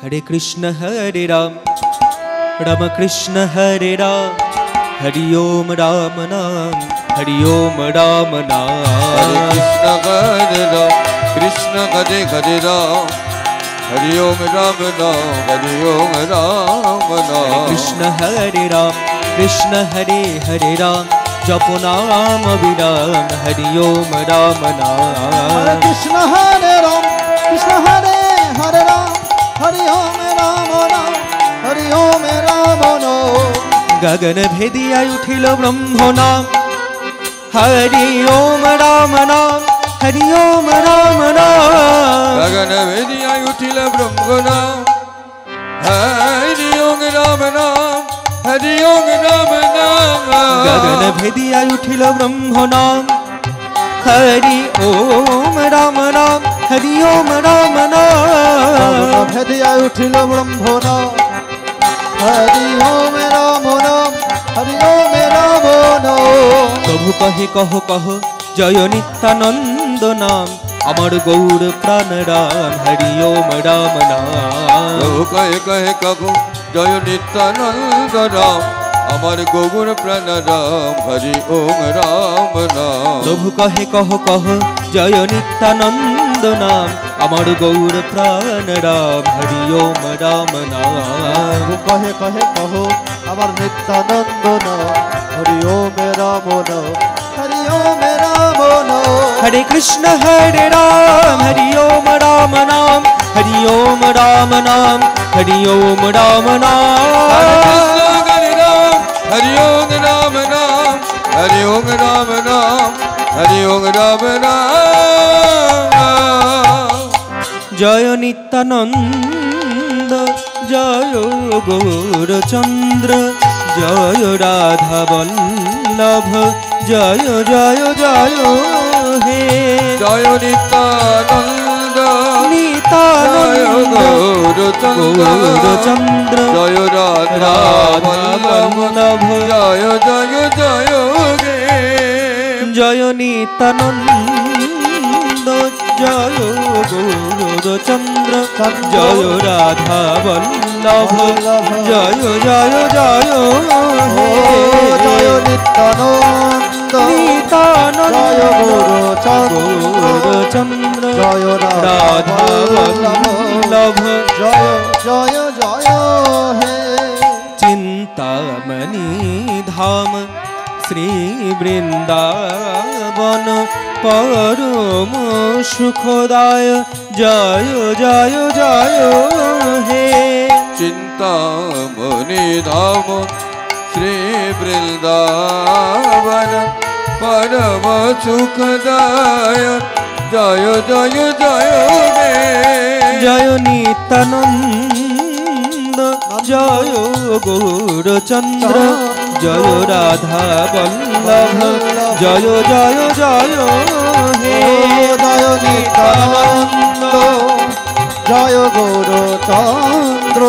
हरे कृष्ण राम कृष्ण हरे राम, हरि ओम राम नाम, हरि ओम राम नाम। हरे राम कृष्ण हरे राम, हरि ओम राम नाम, हरि ओम राम नाम। कृष्ण हरे राम जप नाम विराम, हरि ओम राम नाम। हरे कृष्ण हरे राम, हरि ओम राम नाम, हरि ओम राम नाम। गगन भेदिया उठिल ब्रह्म नाम, हरि ओम राम नाम, हरि ओम राम नाम। गगन भेदिया उठिल ब्रह्म नाम, हरि ओम राम नाम, हरि ओम राम नाम। गगन भेदिया उठिल ब्रह्म नाम, हरि ओम राम नाम, हरि ओम राम नाम। भेदिया उठिल ब्रह्म नाम, हरि ओम राम नाम, हरि ओम राम नाम। प्रभु कहे कहो कहो जय नित्यानंद नाम, अमर गौर प्राण राम, हरि ओम राम नाम। प्रभु कहे कहे कहो जय नित्यानंद राम, अमर गौर प्राण राम, हरि ओम राम नाम। प्रभु कहे कहो कहो जय नित्यानंद नाम, अमर गौर प्राण राम, हरि ओम राम नाम। कहे कहे कहो अमर नित्यानंद नाम, हरि ओम राम नाम, हरि ओम राम नाम। हरे कृष्ण राम, हरि ओम राम नाम, हरि ओम राम नाम, हरि ओम राम नाम। हरि ओम राम नाम, हरि ओम राम नाम, हरि ओम राम नाम। जय नित्यानंद, जय गौरचंद्र, जय राधा वल्लभ, जय जय जय हे। जय नित्यानंद, नित्यानंद, गौरचंद्र, जय राधा वल्लभ, जय जय जय हे। जय नित्यानंद, जय गौरचंद्र, जय राधा वल्लभ, जय जय जय हे। जय नित्यानंद, जय गौरचंद्र, जय राधा वल्लभ, जय जय जय हे। चिंतामणि धाम श्री वृंदावन, परम सुखदाय, जय जय जय हे। चिंतामणि धाम श्री वृंदावन, परम सुखदाय, जय जय जय हे। जय नित्यानंद, जय गौरचंद्र, जय राधा वल्लभ, जय जय जय हे। जय नित्यानंद, जय गौरचंद्र,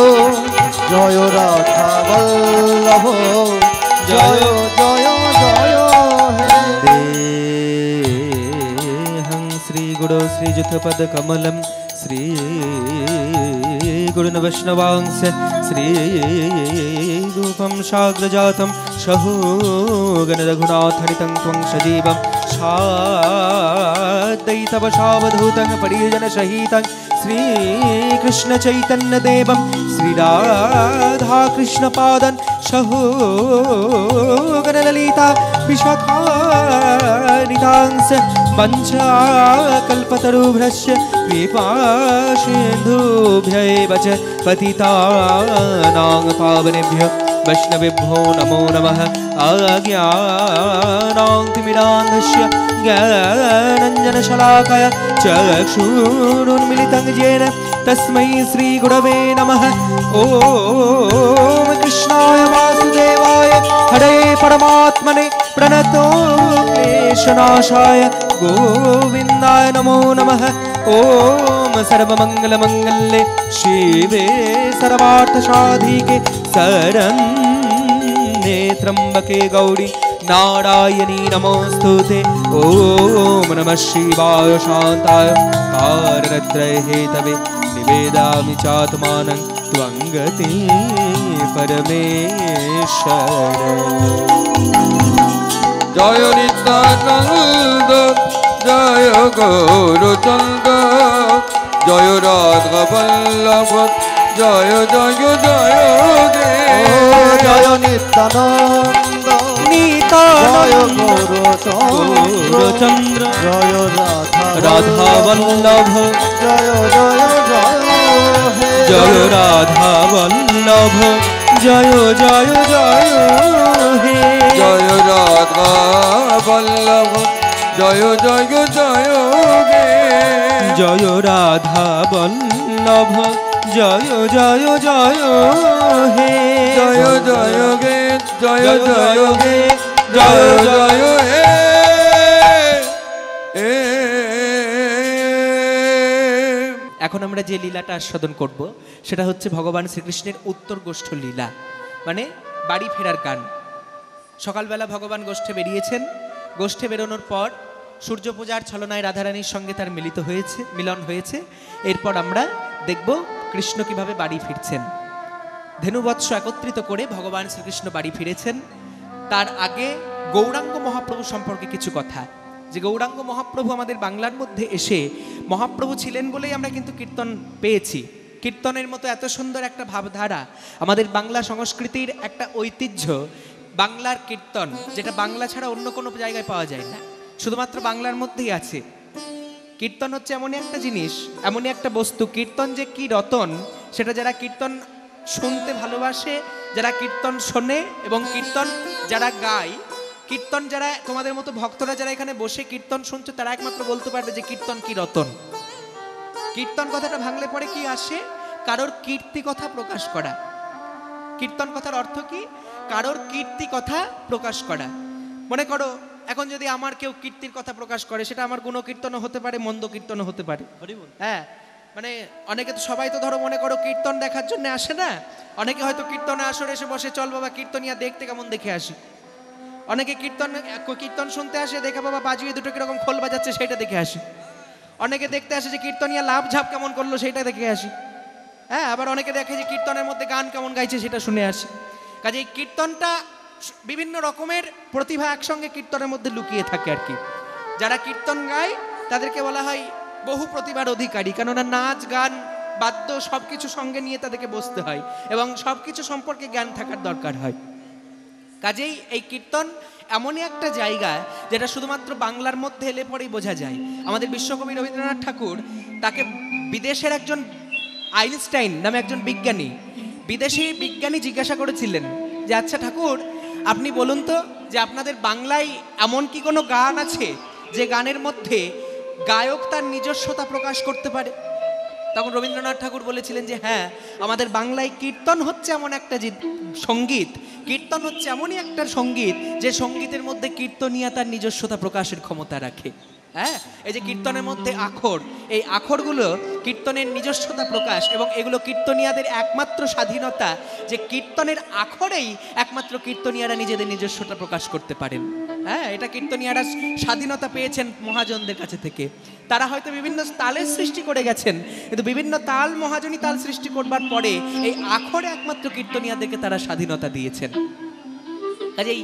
जय राधा वल्लभ, जय जय जय हे। देहं श्री गुरो श्रीयुतपद कमलं, श्री गुरुन वैष्णवांश, श्री रूपं शाग्रजातं शहोगन रघुनाथनितं त्वं सजीवं शाद्वैतवशावधूतं परिजन सहितं श्रीकृष्ण चैतन्य देवं, श्रीराधा कृष्ण पादं सहोगन ललिता विशाखानितांश। वंशाकल्पतरुभ्यश्च कृपासिन्धुभ्यैव च पतितानां पावनेभ्यो वैष्णवेभ्यो नमो नमः। अज्ञानातिमिरान्धस्य ज्ञानाञ्जनशलाकया चक्षुरुन्मीलितं येन तस्मै श्रीगुरवे नमः। ॐ कृष्णाय वासुदेवाय हरे परमात्मने प्रणतोक्लेशनाशाय गोविन्दाय नमो नमः। ॐ सर्वमङ्गलमङ्गल्ये शिवे सर्वार्थसाधिके शरण्ये त्र्यम्बके गौरी नारायणी नमोस्तुते। ॐ नमः शिवाय शान्ताय कारत्रय हेतवे निवेदामि चात्मानं त्वं गतिं परमेश्वर। जय नित्यानंद जय गौरचंद जय राधा वल्लभ जय जय जय दे। जय नित्यानंद जय गौरचंद्र जय राधा वल्लभ जय जय जय हे जय राधा वल्लभ जय जय जय हे जय राधा वल्लभ जय जय जय गे। जय राधा वल्लभ जय जय जय हे जय जय गे जय जय गे जय जय हे। এখন আমরা যে লীলাটা আস্বাদন করব সেটা হচ্ছে ভগবান শ্রীকৃষ্ণের উত্তর গোষ্ঠ লীলা, মানে বাড়ি ফেরার গান। সকালবেলা ভগবান গোষ্ঠে বেরিয়েছেন, গোষ্ঠে বেরোনোর পর সূর্য পূজার ছলনায় রাধারানীর সঙ্গে তার মিলন হয়েছে। এরপর আমরা দেখব কৃষ্ণ কিভাবে বাড়ি ফিরছেন। ধেনুবৎস একত্রিত করে ভগবান শ্রীকৃষ্ণ বাড়ি ফিরেছেন। তার আগে গৌরাঙ্গ মহাপ্রভু সম্পর্কে কিছু কথা, যে গৌরাঙ্গ মহাপ্রভু আমাদের বাংলার মধ্যে এসে মহাপ্রভু ছিলেন বলেই আমরা কিন্তু কীর্তন পেয়েছি। কীর্তনের মতো এত সুন্দর একটা ভাবধারা, আমাদের বাংলা সংস্কৃতির একটা ঐতিহ্য বাংলার কীর্তন, যেটা বাংলা ছাড়া অন্য কোনো জায়গায় পাওয়া যায় না, শুধুমাত্র বাংলার মধ্যেই আছে। কীর্তন হচ্ছে এমনই একটা জিনিস, এমনই একটা বস্তু, কীর্তন যে কি রতন সেটা যারা কীর্তন শুনতে ভালোবাসে, যারা কীর্তন শোনে এবং কীর্তন যারা গায়, কীর্তন যারা তোমাদের মতো ভক্তরা যারা এখানে বসে কীর্তন শুনছো, তারা একমাত্র বলতে পারবে যে কীর্তন কি রতন। কীর্তন কথাটা ভাঙলে পরে কি আসে? কারোর কীর্তি কথা প্রকাশ করা। কীর্তন কথার অর্থ কি? কারোর কীর্তি কথা প্রকাশ করা। মনে করো এখন যদি আমার কেউ কীর্তির কথা প্রকাশ করে, সেটা আমার গুণ কীর্তনও হতে পারে, মন্দ কীর্তনও হতে পারে। হ্যাঁ, মানে অনেকে তো, সবাই তো ধরো মনে করো কীর্তন দেখার জন্য আসে না, অনেকে হয়তো কীর্তনে আসরে এসে বসে, চল বাবা কীর্তনিয়া দেখতে কেমন দেখে আসি। অনেকে কীর্তন শুনতে আসে, দেখে বাবা বাজিয়ে দুটো কিরকম খোল বাজাচ্ছে সেটা দেখে আসি। অনেকে দেখতে আসে যে কীর্তনিয়া লাভ ঝাপ কেমন করলো সেটা দেখে আসি। হ্যাঁ, আবার অনেকে দেখে যে কীর্তনের মধ্যে গান কেমন গাইছে সেটা শুনে আসি। কাজে এই কীর্তনটা বিভিন্ন রকমের প্রতিভা একসঙ্গে কীর্তনের মধ্যে লুকিয়ে থাকে আর কি। যারা কীর্তন গায় তাদেরকে বলা হয় বহু প্রতিভার অধিকারী, কেননা নাচ গান বাদ্য সব কিছু সঙ্গে নিয়ে তাদেরকে বসতে হয় এবং সব কিছু সম্পর্কে জ্ঞান থাকার দরকার হয়। কাজেই এই কীর্তন এমনই একটা জায়গা যেটা শুধুমাত্র বাংলার মধ্যে এলে পরেই বোঝা যায়। আমাদের বিশ্বকবি রবীন্দ্রনাথ ঠাকুর, তাকে বিদেশের একজন আইনস্টাইন নামে একজন বিদেশি বিজ্ঞানী জিজ্ঞাসা করেছিলেন যে, আচ্ছা ঠাকুর, আপনি বলুন তো যে আপনাদের বাংলায় এমন কি কোনো গান আছে যে গানের মধ্যে গায়ক তার নিজস্বতা প্রকাশ করতে পারে? তখন রবীন্দ্রনাথ ঠাকুর বলেছিলেন যে হ্যাঁ, আমাদের বাংলায় কীর্তন হচ্ছে এমন একটা সঙ্গীত, কীর্তন হচ্ছে এমনই একটা সঙ্গীত যে সঙ্গীতের মধ্যে কীর্তনিয়া তার নিজস্বতা প্রকাশের ক্ষমতা রাখে। হ্যাঁ, এই যে কীর্তনের মধ্যে আখর, এই আখরগুলো কীর্তনের নিজস্বতা প্রকাশ, এবং এগুলো কীর্তনিয়াদের একমাত্র স্বাধীনতা, যে কীর্তনের আখরেই একমাত্র কীর্তনিয়ারা নিজেদের নিজস্বতা প্রকাশ করতে পারেন। হ্যাঁ, এটা কীর্তনিয়ারা স্বাধীনতা পেয়েছেন মহাজনদের কাছে থেকে। তারা হয়তো বিভিন্ন তালের সৃষ্টি করে গেছেন, কিন্তু বিভিন্ন তাল মহাজনী তাল সৃষ্টি করবার পরে এই আখরে একমাত্র কীর্তনিয়াদেরকে তারা স্বাধীনতা দিয়েছেন। কাজেই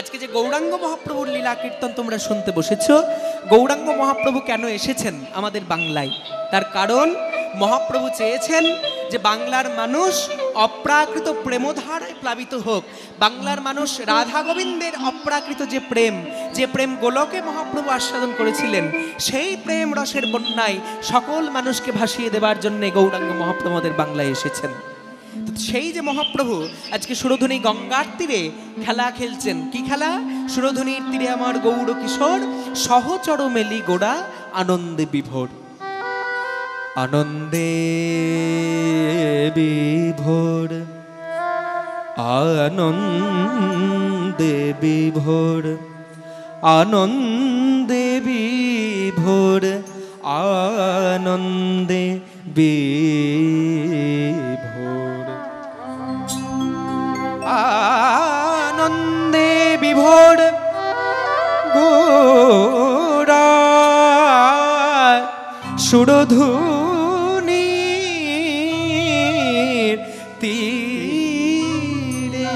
আজকে যে গৌরাঙ্গ মহাপ্রভুর লীলা কীর্তন তোমরা শুনতে বসেছো, গৌরাঙ্গ মহাপ্রভু কেন এসেছেন আমাদের বাংলায়? তার কারণ মহাপ্রভু চেয়েছেন যে বাংলার মানুষ অপ্রাকৃত প্রেমধারায় প্লাবিত হোক। বাংলার মানুষ রাধা গোবিন্দের অপ্রাকৃত যে প্রেম গোলকে মহাপ্রভু আস্বাদন করেছিলেন, সেই প্রেম রসের বন্যায় সকল মানুষকে ভাসিয়ে দেবার জন্য গৌরাঙ্গ মহাপ্রভু আমাদের বাংলায় এসেছেন। সেই যে মহাপ্রভু আজকে সুরধুনী গঙ্গার তীরে খেলা খেলছেন। কি খেলা? সুরধুনীর তীরে আমার গৌর কিশোর, সহচর মেলি গোড়া আনন্দে বিভোর। আনন্দে বিভোর, আনন্দে বিভোর, আনন্দে বিভোর, আনন্দে বিভোর, আনন্দে বিভোর গোড়া সুরধুনী তীরে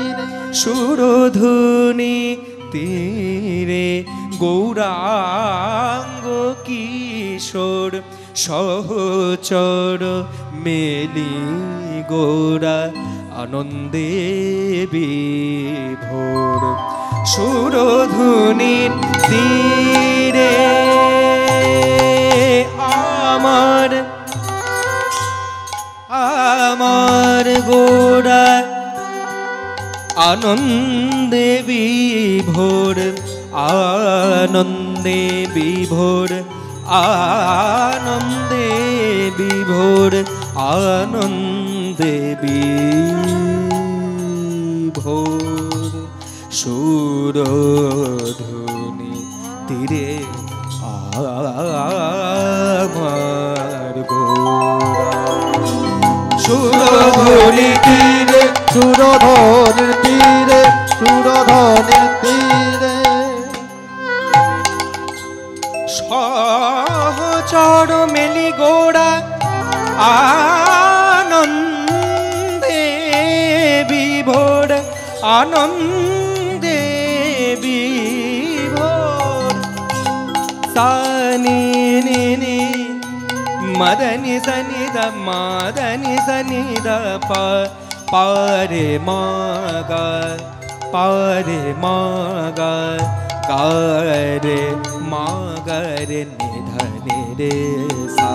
সুরধুনি তীরে গৌরাঙ্গ কিশোর সহচর মেলি গোরা আনন্দে বিভোর সুরধুনির তীরে আমার আমার গোরা আনন্দে বিভোর আনন্দে বিভোর আনন্দে বিভোর আনন্দে বিভোর সুরধুনি তীরে আমার গোরা সুরধুনি তীরে সুরধনির তীরে সুরধনির তীরে সহচর মেলি গোড়া আনন্দে বিভোর আনন্দে বিভোর সানি নি মদনি সনি দ মদনি সনি দ পারে মাগা পারে মাগা গারে মাগারে নিধনে রে সা।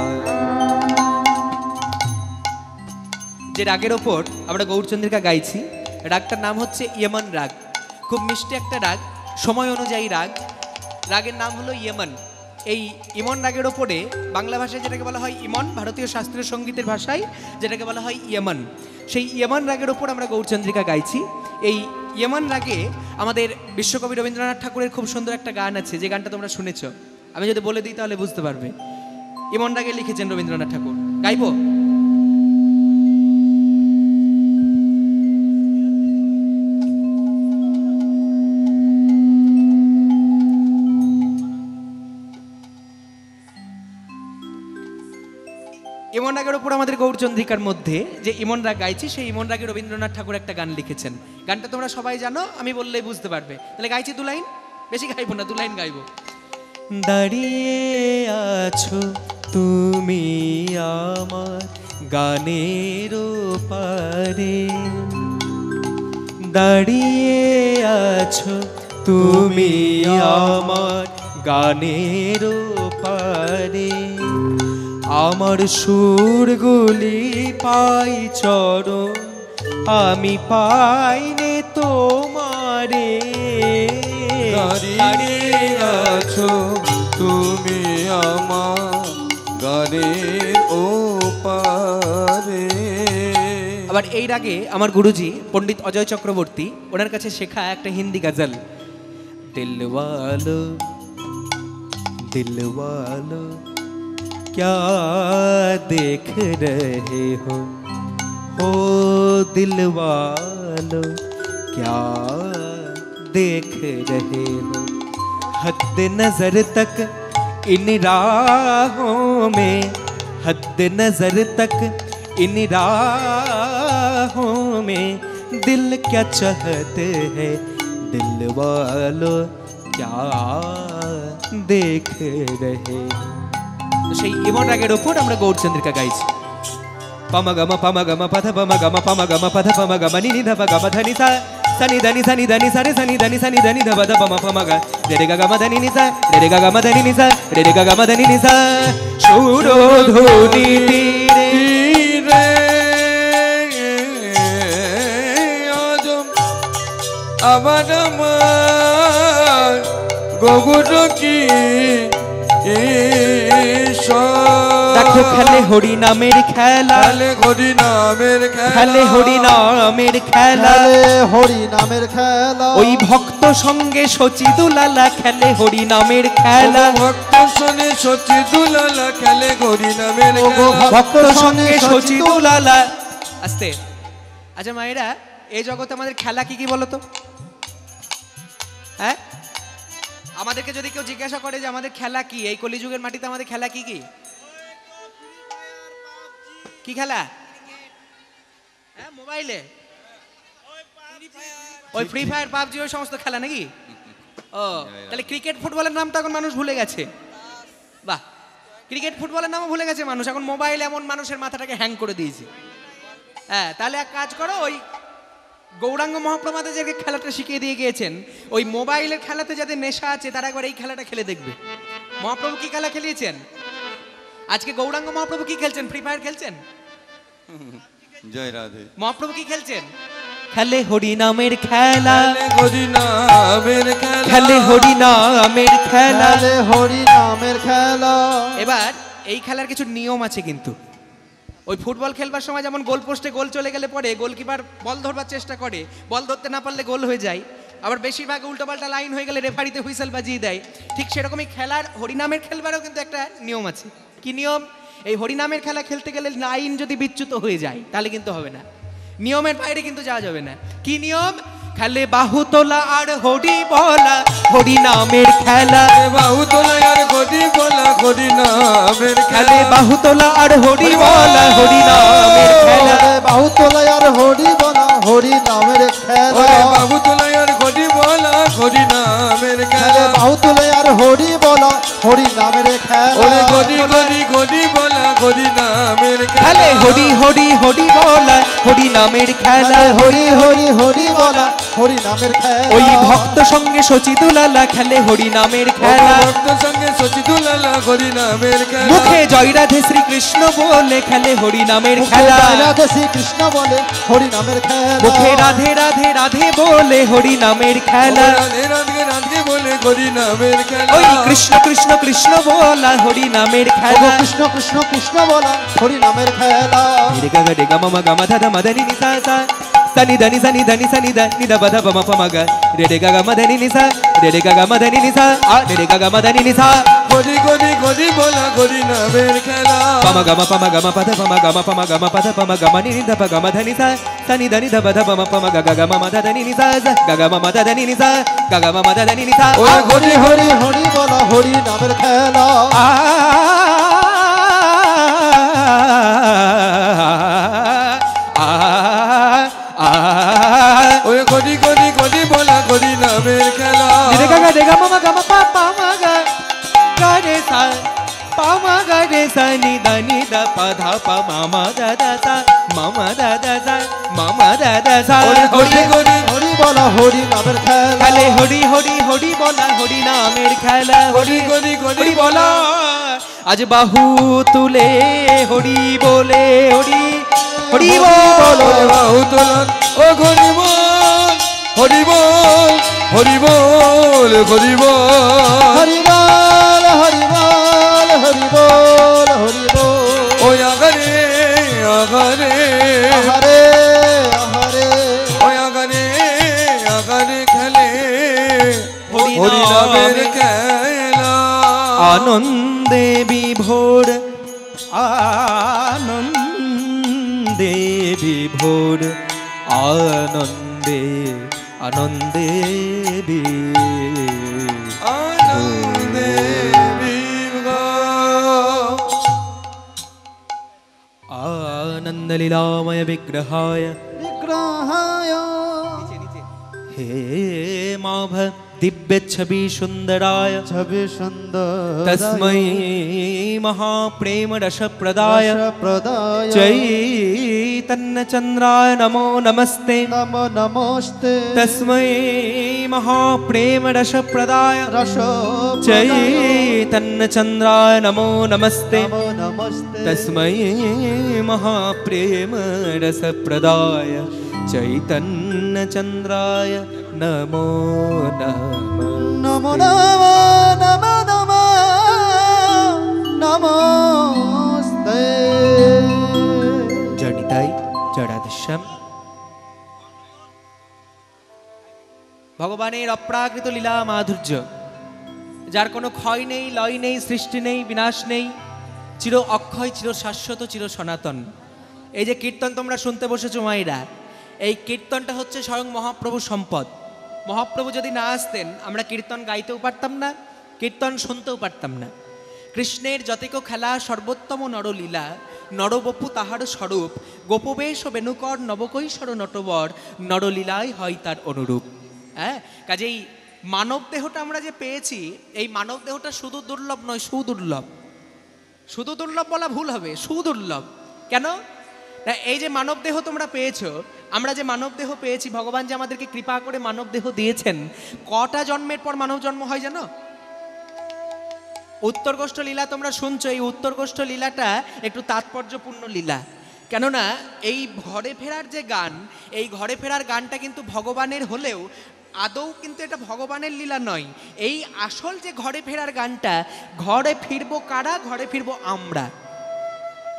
যে রাগের ওপর আমরা গৌরচন্দ্রিকা গাইছি, রাগটার নাম হচ্ছে ইয়েমন রাগ। খুব মিষ্টি একটা রাগ, সময় অনুযায়ী রাগ। রাগের নাম হলো ইয়েমন। এই ইমন রাগের ওপরে বাংলা ভাষায় যেটাকে বলা হয় ইমন, ভারতীয় শাস্ত্রীয় সঙ্গীতের ভাষায় যেটাকে বলা হয় ইয়েমন, সেই ইয়েমন রাগের ওপর আমরা গৌরচন্দ্রিকা গাইছি। এই ইয়েমন রাগে আমাদের বিশ্বকবি রবীন্দ্রনাথ ঠাকুরের খুব সুন্দর একটা গান আছে, যে গানটা তোমরা শুনেছ। আমি যদি বলে দিই তাহলে বুঝতে পারবে। ইমন রাগে লিখেছেন রবীন্দ্রনাথ ঠাকুর, গাইব? ইমন রাগের ওপর আমাদের গৌরচন্দ্রিকার মধ্যে যে ইমন রাগ গাইছি, সেই ইমন রাগে রবীন্দ্রনাথ ঠাকুর একটা গান লিখেছেন। গানটা তোমরা সবাই জানো, আমি বললেই বুঝতে পারবে। তাহলে গাইছি দু লাইন, বেশি গাইবো না, দু লাইন গাইবো। দাঁড়িয়ে আছো তুমি আমার গানের পারে, দাঁড়িয়ে আছো তুমি আমার গানের পারে, আমার সুরগুলি পাই চরণ আমি পাইনে তোমারে, দাঁড়িয়ে আছো তুমি আমার গানের ওপারে। আবার এই রাগে আমার গুরুজি পণ্ডিত অজয় চক্রবর্তী, ওনার কাছে শেখা একটা হিন্দি গজল, দিলওয়ালো দিলওয়ালো क्या देख रहे हो दिल वालों क्या देख रहे हो, हद नजर तक इन राहों में, हद नजर तक इन राहों में, दिल क्या चाहते हैं दिल वालों क्या देख रहे हो। সেই ইমন রাগের ওপর আমরা গৌরচন্দ্রিকা গাইছি। পামাগামা পামাগামা পাধা পামাগামা পামাগামা পাধা পামাগামা নিনি ধা পাগামা ধানি সা সানি ধানি সানি ধানি সারে সানি ধানি সানি ধানি ধা পাধা পামা পামাগা রে রে গামা ধানি নিসা রে রে গামা ধানি নিসা রে রে গামা ধানি নিসা। সুরধুনি তীরে আজম আবার আমার গগুর কি দেখো খেলে হরি নামের খেলা, খেলে হরি নামের খেলা, খেলে হরি নামের খেলা, হরি নামের খেলা, ওই ভক্ত সঙ্গে সচি দুলালা খেলে হরি নামের খেলা, ভক্ত সঙ্গে সচি দুলালা খেলে হরি নামের খেলা, ভক্ত সঙ্গে সচি দুলালা। আস্তে। আচ্ছা মায়েরা, এই জগতে আমাদের খেলা কি কি বলো তো? হ্যাঁ, আমাদেরকে যদি কেউ জিজ্ঞাসা করে যে আমাদের খেলা কি, এই কলিযুগের মাটিতে আমাদের খেলা কি কি? কি খেলা? হ্যাঁ মোবাইলে ওই ফ্রি ফায়ার পাবজি ওই সমস্ত খেলা নাকি? ও তাহলে ক্রিকেট ফুটবলের নাম তো এখন মানুষ ভুলে গেছে। বাহ, ক্রিকেট ফুটবলের নামও ভুলে গেছে মানুষ, এখন মোবাইল এমন মানুষের মাথাটাকে হ্যাং করে দিয়েছে। হ্যাঁ তাহলে এক কাজ করো, ওই গৌরাঙ্গ মহাপ্রমাদে যে খেলাটা শিখিয়ে দিয়ে গিয়েছেন, ওই মোবাইলের খেলাতে যাদের নেশা আছে তারা একবার এই খেলাটা খেলে দেখবে। মহাপ্রভু কি খেলা খেলিয়েছেন আজকে? গৌরাঙ্গ মহাপ্রভু কি খেলছেন? ফ্রি ফায়ার খেলছেন? জয় রাধে। মহাপ্রভু কি খেলছেন? খেলে হরি নামের খেলা, হরি নামের খেলা, খেলে হরি নামের খেলা, খেলে হরি নামের খেলা। এবার এই খেলার কিছু নিয়ম আছে কিন্তু। ওই ফুটবল খেলবার সময় যেমন গোল পোস্টে গোল চলে গেলে পরে গোলকিপার বল ধরবার চেষ্টা করে, বল ধরতে না পারলে গোল হয়ে যায়, আবার বেশিরভাগ উল্টোপাল্টা লাইন হয়ে গেলে রেফারিতে হুইসেল বাজিয়ে দেয়। ঠিক সেরকমই খেলার হরিনামের খেলবারও কিন্তু একটা নিয়ম আছে। কি নিয়ম? এই হরিনামের খেলা খেলতে গেলে লাইন যদি বিচ্যুত হয়ে যায় তাহলে কিন্তু হবে না, নিয়মের বাইরে কিন্তু যাওয়া যাবে না। কি নিয়ম? খেলে বাহু তোলা আর হরি বলা, হরি নামের খেলা। বাহু তোলা আর হরি বলা, হরি নামের খেলে খেলা। বাহু তোলা আর হরি বলা, হরি নামের খেলা। বাহু তোলা আর হরি বলা, হরি নামের খেলা। বাহু তোলা আর হরি বলা, হরি নামের খেলা। বাহু তোলা আর হরি বলা, হরি নামের খেলা। গদি গদি গদি বলা, হরি নামের খেলে খেলা। হরি হরি হরি বলা, হরি নামের খেলা। হরি হরি হরি বলা, হরি নামের খেলা। ওই ভক্ত সঙ্গে সচিতুলালা খেলে হরি নামের খেলা। ভক্ত সঙ্গে সচিতুলালা, হরি নামের খেলা। মুখে জয় রাধে শ্রীকৃষ্ণ বলে খেলে হরি নামের খেলা। রাধে শ্রীকৃষ্ণ বলে হরি নামের খেলা। মুখে রাধে রাধে রাধে বলে হরি নামের খেলা। রাধে রাধে রাধে বলে হরি নামের খেলা। ওই কৃষ্ণ কৃষ্ণ কৃষ্ণ বলা, হরি নামের খেলা। কৃষ্ণ কৃষ্ণ কৃষ্ণ বলা, হরি নামের খেলা। রে গা গা রে গা মা মা গা মা ধা ধা মা ধা নি নি সা সা, সনি ধা নি সা নি ধা নি সা নি ধা নি ধা পা ধা পা মা পা মা গা, রে রে গা গা মা ধা নি নি সা, রে রে গা গা মা ধা নি নি সা, রে রে গা গা মা ধা নি নি সা। গদি গদি গদি বলা, হরি নামের খেলা। পা মা গা মা পা ধা পা মা গা মা পা মা গা মা পা ধা পা মা গা মা নি নি ধা পা গা মা ধা নি সা, সনি ধা নি ধা পা ধা পা মা পা মা গা গা গা মা মা ধা ধা নি নি সা সা, গা গা মা মা ধা ধা নি নি সা, গা গা মা মা ধা ধা নি নি সা। হরি হরি হরি বলা, হরি নামের খেলা। ওই গদি গদি গদি বলা, হরি নামের খেলা। রে গা গা রে গা মা মা গা মা পা পা মা গা, গা রে সা পা মা গা রে সা নি ধা নি ধা পা ধা পা মা মা দা দা সা, মা মা দা দা সা, মা মা দা দা সা। গদি গদি হরি বলা, হরি নামের খেলা। খেলে হরি হরি হরি বলা, হরি নামের খেলা। গদি গদি গদি হরি বলা, আজ বাহু তুলে হরি বলে, হরি হরি বল। ওরে বাহু তোলা ও হরি বল, হরি বল, হরি বল, হরি বল। হরি বল, হরি বল, হরি বল, হরি বল। ওই আগারে আগারে, আহারে আহারে, ওই আগারে আগারে খেলে হরি হরি নামের নামের খেলা। আনন্দে বিভোর, আনন্দে বিভোর, আনন্দে আনন্দে আনন্দে বিভোর। আনন্দ লীলাময় বিগ্রহায় বিগ্রহায় হে মাভ দিব্য ছবি সুন্দরায় ছবি সুন্দর তস্मै महाप्रेम रस प्रदाय প্রদায় चैतन्य चंद्राय नमो नमस्ते। নমো নমস্তে तस्मै महाप्रेम रस प्रदाय রস चैतन्य चंद्राय नमो नमस्ते। নমো নমস্তে तस्मै महाप्रेम रस प्रदाय चैतन्य चंद्राय नमो नमः। নমো নমো নমো নমো নমস্তে। জড়িতাই জড়াদিশ্যাম। ভগবানের অপ্রাকৃত লীলা মাধুর্য, যার কোনো ক্ষয় নেই, লয় নেই, সৃষ্টি নেই, বিনাশ নেই, চির অক্ষয়, চির শাশ্বত, চির সনাতন। এই যে কীর্তন তোমরা শুনতে বসেছো মায়েরা, এই কীর্তনটা হচ্ছে স্বয়ং মহাপ্রভুর সম্পদ। মহাপ্রভু যদি না আসতেন আমরা কীর্তন গাইতেও পারতাম না, কীর্তন শুনতেও পারতাম না। কৃষ্ণের যতেক খেলা, সর্বোত্তম নরলীলা, নরবপু তাহার স্বরূপ, গোপবেশ বেণুকর নবকৈশর নটবর, নরলীলায় হয় তার অনুরূপ। হ্যাঁ, কাজেই মানব দেহটা আমরা যে পেয়েছি, এই মানব দেহটা শুধু দুর্লভ নয়, সুদুর্লভ। শুধু দুর্লভ বলা ভুল হবে, সুদুর্লভ। কেন? না, এই যে মানব দেহ তোমরা পেয়েছো, আমরা যে মানব দেহ পেয়েছি, ভগবান যে আমাদেরকে কৃপা করে মানব দেহ দিয়েছেন, কটা জন্মের পর মানব জন্ম হয় জানো? উত্তরগোষ্ঠ লীলা তোমরা শুনছো, এই উত্তরগোষ্ঠ লীলাটা একটু তাৎপর্যপূর্ণ লীলা। কেননা এই ঘরে ফেরার যে গান, এই ঘরে ফেরার গানটা কিন্তু ভগবানের হলেও আদৌ কিন্তু এটা ভগবানের লীলা নয়। এই আসল যে ঘরে ফেরার গানটা, ঘরে ফিরবো কারা? ঘরে ফিরবো আমরা।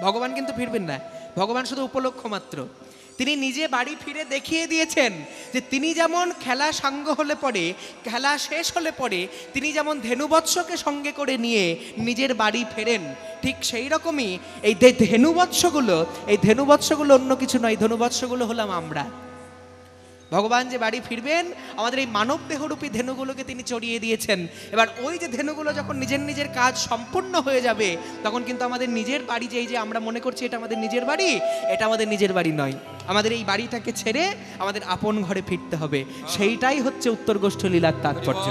ভগবান কিন্তু ফিরবেন না, ভগবান শুধু উপলক্ষ মাত্র। তিনি নিজে বাড়ি ফিরে দেখিয়ে দিয়েছেন যে তিনি যেমন খেলা সাঙ্গ হলে পরে, খেলা শেষ হলে পরে তিনি যেমন ধেনুবৎসকে সঙ্গে করে নিয়ে নিজের বাড়ি ফেরেন, ঠিক সেই রকমই এই ধেনুবৎসগুলো অন্য কিছু নয়, ধেনুবৎসগুলো হলাম আমরা। ভগবান যে বাড়ি ফিরবেন, আমাদের এই মানব দেহরূপী ধেনুগুলোকে তিনি চড়িয়ে দিয়েছেন। এবার ওই যে ধেনুগুলো যখন নিজের নিজের কাজ সম্পূর্ণ হয়ে যাবে, তখন কিন্তু আমাদের নিজের বাড়ি, যে এই যে আমরা মনে করছি এটা আমাদের নিজের বাড়ি, এটা আমাদের নিজের বাড়ি নয়। আমাদের এই বাড়িটাকে ছেড়ে আমাদের আপন ঘরে ফিরতে হবে। সেইটাই হচ্ছে উত্তরগোষ্ঠ লীলার তাৎপর্য।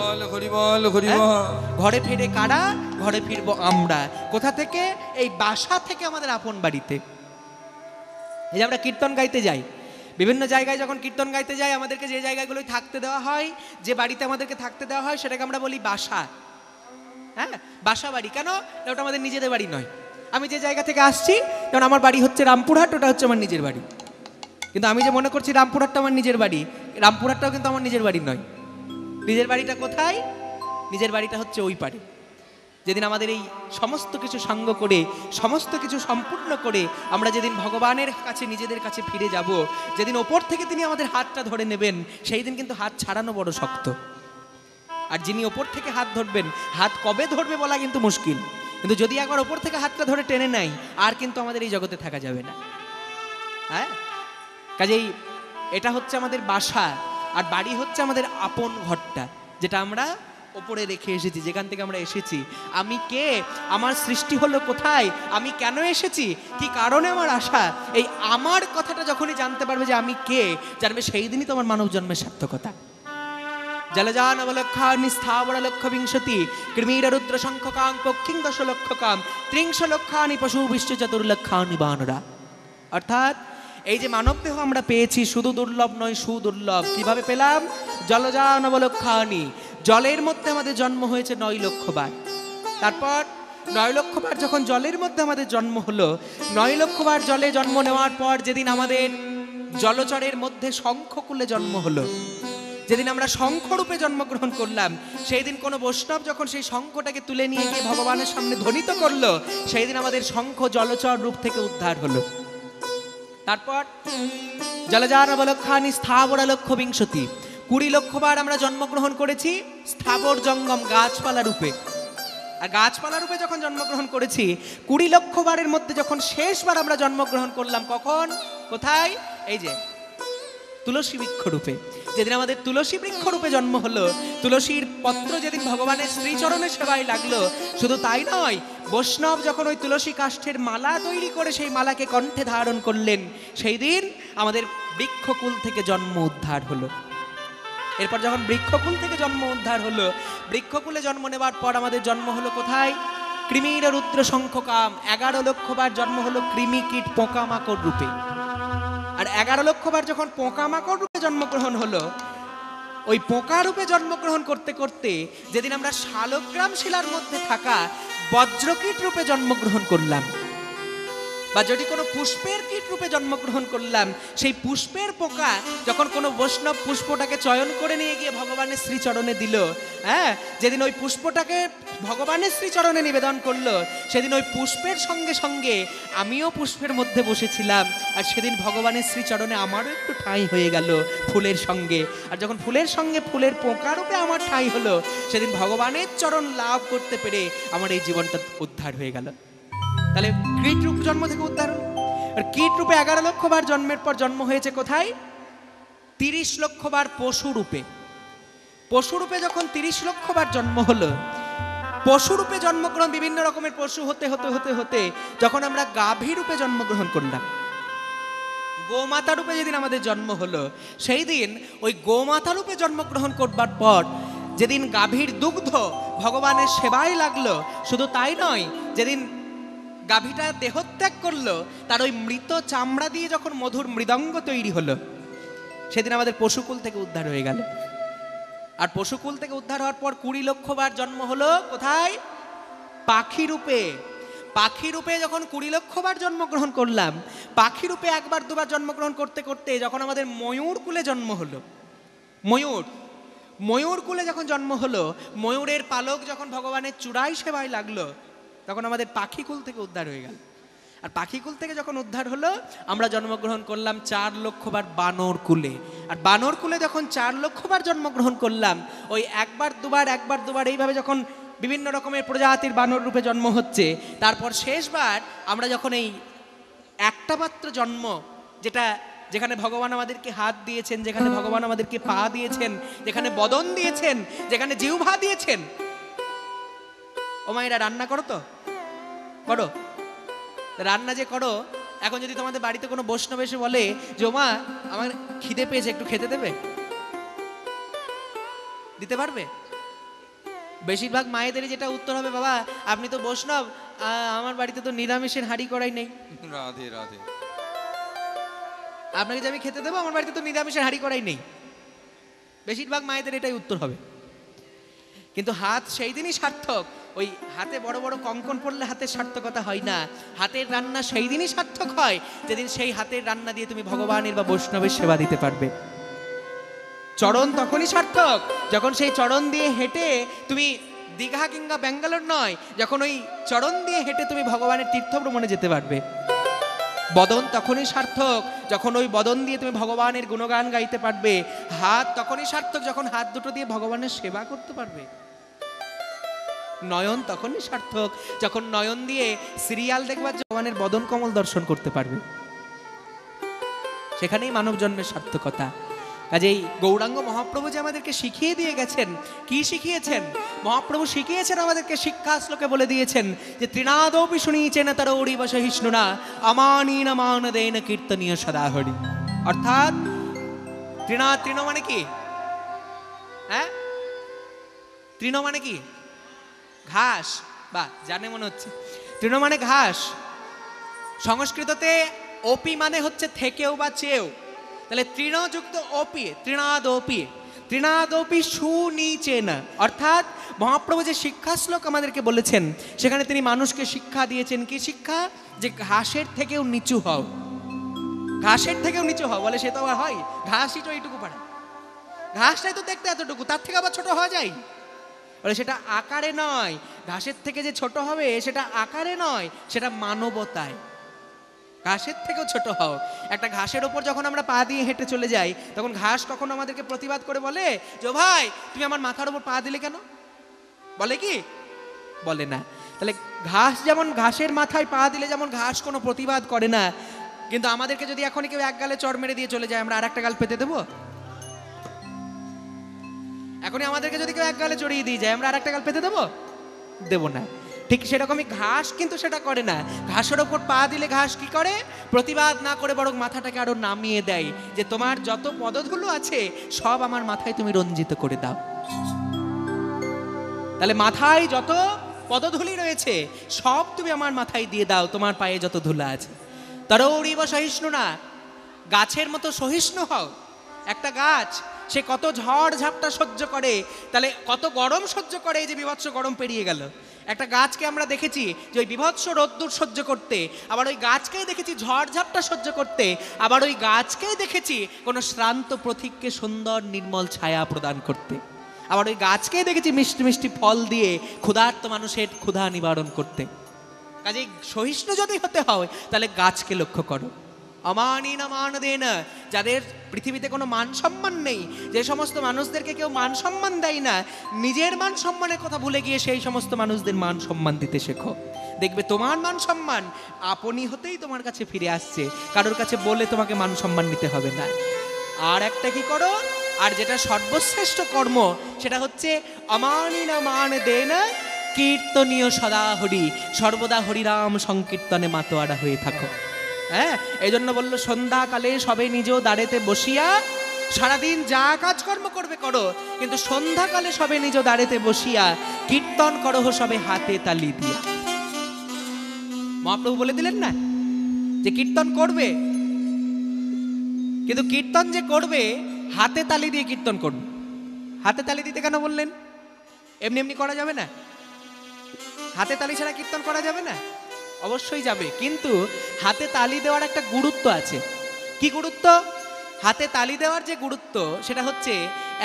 ঘরে ফিরে কারা? ঘরে ফিরবো আমরা। কোথা থেকে? এই বাসা থেকে, আমাদের আপন বাড়িতে। এই যে আমরা কীর্তন গাইতে যাই, বিভিন্ন জায়গায় যখন কীর্তন গাইতে যাই, আমাদেরকে যে জায়গাগুলোই থাকতে দেওয়া হয়, যে বাড়িতে আমাদেরকে থাকতে দেওয়া হয়, সেটাকে আমরা বলি বাসা। হ্যাঁ, বাসা বাড়ি। কেন? ওটা আমাদের নিজেদের বাড়ি নয়। আমি যে জায়গা থেকে আসছি, যেমন আমার বাড়ি হচ্ছে রামপুরহাট, ওটা হচ্ছে আমার নিজের বাড়ি। কিন্তু আমি যে মনে করছি রামপুরহাটটা আমার নিজের বাড়ি, রামপুরহাটটাও কিন্তু আমার নিজের বাড়ি নয়। নিজের বাড়িটা কোথায়? নিজের বাড়িটা হচ্ছে ওই পারে। যেদিন আমাদের এই সমস্ত কিছু সাঙ্গ করে, সমস্ত কিছু সম্পূর্ণ করে আমরা যেদিন ভগবানের কাছে, নিজেদের কাছে ফিরে যাব, যেদিন ওপর থেকে তিনি আমাদের হাতটা ধরে নেবেন, সেই দিন কিন্তু হাত ছাড়ানো বড় শক্ত। আর যিনি ওপর থেকে হাত ধরবেন, হাত কবে ধরবে বলা কিন্তু মুশকিল, কিন্তু যদি একবার ওপর থেকে হাতটা ধরে টেনে নেয়, আর কিন্তু আমাদের এই জগতে থাকা যাবে না। হ্যাঁ, কাজেই এটা হচ্ছে আমাদের বাসা, আর বাড়ি হচ্ছে আমাদের আপন ঘরটা, যেটা আমরা ওপরে রেখে এসেছি, যেখান থেকে আমরা এসেছি। আমি কে? আমার সৃষ্টি হলো কোথায়? আমি কেন এসেছি? কি কারণে আমার আশা? এই আমার কথাটা যখনই জানতে পারবে যে আমি কে, জানবে সেই দিনই তোমার মানব জন্মের সার্থকতা। জলজান অবলক্ষানি স্থাবর লক্ষ বিংশতি কৃমির রুদ্র শঙ্খকাং পক্ষিং দশ লক্ষকাম ত্রিংশ লক্ষানি পশু বিশ্ব চতুর্লক্ষানি বানরা। অর্থাৎ এই যে মানব দেহ আমরা পেয়েছি, শুধু দুর্লভ নয়, সুদুর্লভ। কিভাবে পেলাম? জলজান অবলক্ষানি, জলের মধ্যে আমাদের জন্ম হয়েছে 9 লক্ষ বার। তারপর 9 লক্ষ বার যখন জলের মধ্যে আমাদের জন্ম হলো, 9 লক্ষ বার জলে জন্ম নেওয়ার পর যেদিন আমাদের জলচরের মধ্যে শঙ্খকুলে জন্ম হলো, যেদিন আমরা শঙ্খরূপে জন্মগ্রহণ করলাম, সেই দিন কোনো বৈষ্ণব যখন সেই শঙ্খটাকে তুলে নিয়ে গিয়ে ভগবানের সামনে ধ্বনিত করলো, সেই দিন আমাদের শঙ্খ জলচর রূপ থেকে উদ্ধার হলো। তারপর জলজান অবলক্ষানি স্থাবর লক্ষ বিংশতি, 20 লক্ষ বার আমরা জন্মগ্রহণ করেছি স্থাবর জঙ্গম গাছপালা রূপে। আর গাছপালা রূপে যখন জন্মগ্রহণ করেছি, 20 লক্ষ বারের মধ্যে যখন শেষবার আমরা জন্মগ্রহণ করলাম, কখন? কোথায়? এই যে তুলসী বৃক্ষ রূপে। যেদিন আমাদের তুলসী বৃক্ষ রূপে জন্ম হলো, তুলসীর পত্র যেদিন ভগবানের শ্রীচরণের সেবায় লাগলো, শুধু তাই নয়, বৈষ্ণব যখন ওই তুলসী কাষ্ঠের মালা তৈরি করে সেই মালাকে কণ্ঠে ধারণ করলেন, সেই দিন আমাদের বৃক্ষকুল থেকে জন্ম উদ্ধার হলো। এরপর যখন বৃক্ষকুল থেকে জন্ম উদ্ধার হলো, বৃক্ষকুলে জন্ম নেবার পর আমাদের জন্ম হলো কোথায়? কৃমির রুদ্র শঙ্খকাম, 11 লক্ষ বার জন্ম হলো কৃমি কীট পোকামাকড় রূপে। আর 11 লক্ষ বার যখন পোকামাকড় রূপে জন্মগ্রহণ হলো, ওই পোকা রূপে জন্মগ্রহণ করতে করতে যেদিন আমরা শালগ্রাম শিলার মধ্যে থাকা বজ্রকীট রূপে জন্মগ্রহণ করলাম, বা যদি কোনো পুষ্পের কীট রূপে জন্মগ্রহণ করলাম, সেই পুষ্পের পোকা যখন কোনো বৈষ্ণব পুষ্পটাকে চয়ন করে নিয়ে গিয়ে ভগবানের শ্রীচরণে দিল, হ্যাঁ, যেদিন ওই পুষ্পটাকে ভগবানের শ্রীচরণে নিবেদন করলো, সেদিন ওই পুষ্পের সঙ্গে সঙ্গে আমিও পুষ্পের মধ্যে বসেছিলাম। আর সেদিন ভগবানের শ্রীচরণে আমারও একটু ঠাঁই হয়ে গেল ফুলের সঙ্গে। আর যখন ফুলের সঙ্গে ফুলের পোকা রূপে আমার ঠাঁই হলো, সেদিন ভগবানের চরণ লাভ করতে পেরে আমার এই জীবনটা উদ্ধার হয়ে গেল। তাহলে কীট রূপ জন্ম থেকে উদ্ধার। আর কীট রূপে 11 লক্ষ বার জন্মের পর জন্ম হয়েছে কোথায়? 30 লক্ষ বার পশু রূপে। পশু রূপে যখন 30 লক্ষ বার জন্ম হলো, পশু রূপে জন্মগ্রহণ, বিভিন্ন রকমের পশু হতে হতে হতে হতে যখন আমরা গাভী রূপে জন্মগ্রহণ করলাম, গোমাতা রূপে যেদিন আমাদের জন্ম হলো, সেই দিন ওই গোমাতা রূপে জন্মগ্রহণ করবার পর যেদিন গাভীর দুগ্ধ ভগবানের সেবায় লাগলো, শুধু তাই নয়, যেদিন গাভীটা দেহত্যাগ করলো, তার ওই মৃত চামড়া দিয়ে যখন মধুর মৃদঙ্গ তৈরি হলো, সেদিন আমাদের পশুকুল থেকে উদ্ধার হয়ে গেল। আর পশুকুল থেকে উদ্ধার হওয়ার পর 20 লক্ষ বার জন্ম হলো কোথায়? পাখি রূপে। পাখি রূপে যখন 20 লক্ষ বার জন্মগ্রহণ করলাম, পাখি রূপে একবার দুবার জন্মগ্রহণ করতে করতে যখন আমাদের ময়ূর কুলে জন্ম হলো, ময়ূর কুলে যখন জন্ম হলো, ময়ূরের পালক যখন ভগবানের চূড়াই সেবায় লাগলো, তখন আমাদের পাখিকুল থেকে উদ্ধার হয়ে গেল। আর পাখিকুল থেকে যখন উদ্ধার হলো, আমরা জন্মগ্রহণ করলাম 4 লক্ষ বার বানর কুলে। আর বানর কুলে যখন 4 লক্ষ বার জন্মগ্রহণ করলাম, ওই একবার দুবার এইভাবে যখন বিভিন্ন রকমের প্রজাতির বানর রূপে জন্ম হচ্ছে, তারপর শেষবার আমরা যখন এই একটা মাত্র জন্ম, যেখানে ভগবান আমাদেরকে হাত দিয়েছেন, যেখানে ভগবান আমাদেরকে পা দিয়েছেন, যেখানে বদন দিয়েছেন, যেখানে জিহ্বা দিয়েছেন, ও মায়েরা রান্না করো তো, করো রান্না যে করো। এখন যদি তোমাদের বাড়িতে কোনো বৈষ্ণব এসে বলে যে ও মা আমার খিদে পেয়েছে, একটু খেতে দেবে, দিতে পারবে? বেশিরভাগ মায়েদেরই যেটা উত্তর হবে, বাবা আপনি তো বৈষ্ণব, আমার বাড়িতে তো নিরামিষের হাঁড়ি কড়াই নেই, রাধে রাধে, আপনাকে যে আমি খেতে দেবো, আমার বাড়িতে তো নিরামিষের হাঁড়ি কড়াই নেই। বেশিরভাগ মায়েদের এটাই উত্তর হবে। কিন্তু হাত সেই দিনই সার্থক। ওই হাতে বড় বড় কঙ্কন পড়লে হাতের সার্থকতা হয় না। হাতের রান্না সেই দিনই সার্থক হয় যেদিন সেই হাতের রান্না দিয়ে তুমি ভগবানের বা বৈষ্ণবের সেবা দিতে পারবে। চরণ তখনই সার্থক যখন সেই চরণ দিয়ে হেঁটে তুমি দীঘা কিংবা ব্যাঙ্গালোর নয়, যখন ওই চরণ দিয়ে হেঁটে তুমি ভগবানের তীর্থ ভ্রমণে যেতে পারবে। বদন তখনই সার্থক যখন ওই বদন দিয়ে তুমি ভগবানের গুণগান গাইতে পারবে। হাত তখনই সার্থক যখন হাত দুটো দিয়ে ভগবানের সেবা করতে পারবে। নয়ন তখনই সার্থক যখন নয়ন দিয়ে সিরিয়াল দেখবার ভগবানের বদন কমল দর্শন করতে পারবে। সেখানেই মানব জন্মের সার্থকতা। কাজেই গৌরাঙ্গ মহাপ্রভু যে আমাদেরকে শিখিয়ে দিয়ে গেছেন, কি শিখিয়েছেন? মহাপ্রভু শিখিয়েছেন আমাদেরকে, শিক্ষা শ্লোকে বলে দিয়েছেন যে তৃণাদপি শুনিয়েছেন তার ওড়িব সহিষ্ণুনা আমানীন মানদেন কীর্তনীয় সদাহরি। অর্থাৎ তৃণ মানে কি? হ্যাঁ, তৃণ মানে কি? ঘাস। বা জানে মনে হচ্ছে। তৃণ মানে ঘাস। সংস্কৃততে ওপি মানে হচ্ছে থেকেও বা চেয়েও। তাহলে তৃণযুক্ত ওপি, তৃণাদপি সুনিচেন। অর্থাৎ মহাপ্রভু যে শিক্ষা শ্লোক আমাদেরকে বলেছেন, সেখানে তিনি মানুষকে শিক্ষা দিয়েছেন। কি শিক্ষা? যে ঘাসের থেকেও নিচু হও। ঘাসের থেকেও নিচু হও। বলে সে তো আবার হয়? ঘাসই তো এইটুকু পারে, ঘাসটাই তো দেখতে এতটুকু, তার থেকে আবার ছোট হওয়া যায়? বলে সেটা আকারে নয়, ঘাসের থেকে যে ছোট হবে সেটা আকারে নয়, সেটা মানবতায়। ঘাসের থেকেও ছোট হও। একটা ঘাসের ওপর যখন আমরা পা দিয়ে হেঁটে চলে যাই, তখন ঘাস কখনো আমাদেরকে প্রতিবাদ করে বলে যে ভাই তুমি আমার মাথার ওপর পা দিলে কেন? বলে কি? বলে না। তাহলে ঘাস যেমন ঘাসের মাথায় পা দিলে যেমন ঘাস কোনো প্রতিবাদ করে না, কিন্তু আমাদেরকে যদি এখনই কেউ এক গালে চড় মেরে দিয়ে চলে যায়, আমরা আর একটা গাল পেতে দেবো? এখনই আমাদেরকে যদি কেউ এক গালে চড়িয়ে দিয়ে যায়, আমরা আর একটা গাল পেতে দেবো? দেবো না। ঠিক সেরকমই ঘাস কিন্তু সেটা করে না। ঘাসের ওপর পা দিলে ঘাস কি করে? প্রতিবাদ না করে বরং মাথাটাকে আরো নামিয়ে দেয়, যে তোমার যত পদধূলো আছে সব আমার মাথায় তুমি রঞ্জিত করে দাও। তাহলে মাথায় যত পদধূলি রয়েছে সব তুমি আমার মাথায় দিয়ে দাও, তোমার পায়ে যত ধুলা আছে। তরৌরিব সহিষ্ণু না, গাছের মতো সহিষ্ণু হও। একটা গাছ সে কত ঝড় ঝাপটা সহ্য করে, তাহলে কত গরম সহ্য করে, এই যে বিভৎস গরম পেরিয়ে গেল। একটা গাছকে আমরা দেখেছি যে ওই বিভৎস রোদ্দুর সহ্য করতে, আবার ওই গাছকেই দেখেছি ঝড় ঝাপটা সহ্য করতে, আবার ওই গাছকেই দেখেছি কোনো শ্রান্ত পথিককে সুন্দর নির্মল ছায়া প্রদান করতে, আবার ওই গাছকেই দেখেছি মিষ্টি মিষ্টি ফল দিয়ে ক্ষুধার্ত মানুষের ক্ষুধা নিবারণ করতে। কাজে সহিষ্ণু যদি হতে হয় তাহলে গাছকে লক্ষ্য করো। অমানিনা মান দেন, যাদের পৃথিবীতে কোনো মান সম্মান নেই, যে সমস্ত মানুষদেরকে কেউ মান সম্মান দেয় না, নিজের মান সম্মানের কথা ভুলে গিয়ে সেই সমস্ত মানুষদের মান সম্মান দিতে শেখো। দেখবে তোমার মান সম্মান আপনি হতেই তোমার কাছে ফিরে আসছে, কারোর কাছে বলে তোমাকে মান সম্মান নিতে হবে না। আর একটা কি করো, আর যেটা সর্বশ্রেষ্ঠ কর্ম সেটা হচ্ছে অমানিনা মান দেন কীর্তনীয় সদা হরি, সর্বদা হরিরাম সংকীর্তনে মাতোয়ারা হয়ে থাকো। হ্যাঁ, এই জন্য বললো সন্ধ্যাকালে সবে নিজ দাঁড়েতে বসিয়া, সারাদিন যা কাজকর্ম করবে করো, কিন্তু সন্ধ্যাকালে সবে নিজ দাঁড়েতে বসিয়া কীর্তন করো সবে হাতে তালি দিয়া। মহাপ্রভু বলে দিলেন না যে কীর্তন করবে, কিন্তু কীর্তন যে করবে হাতে তালি দিয়ে কীর্তন করবে। হাতে তালি দিতে কেন বললেন? এমনি এমনি করা যাবে না, হাতে তালি ছাড়া কীর্তন করা যাবে না, অবশ্যই যাবে, কিন্তু হাতে তালি দেওয়ার একটা গুরুত্ব আছে। কি গুরুত্ব? হাতে তালি দেওয়ার যে গুরুত্ব সেটা হচ্ছে,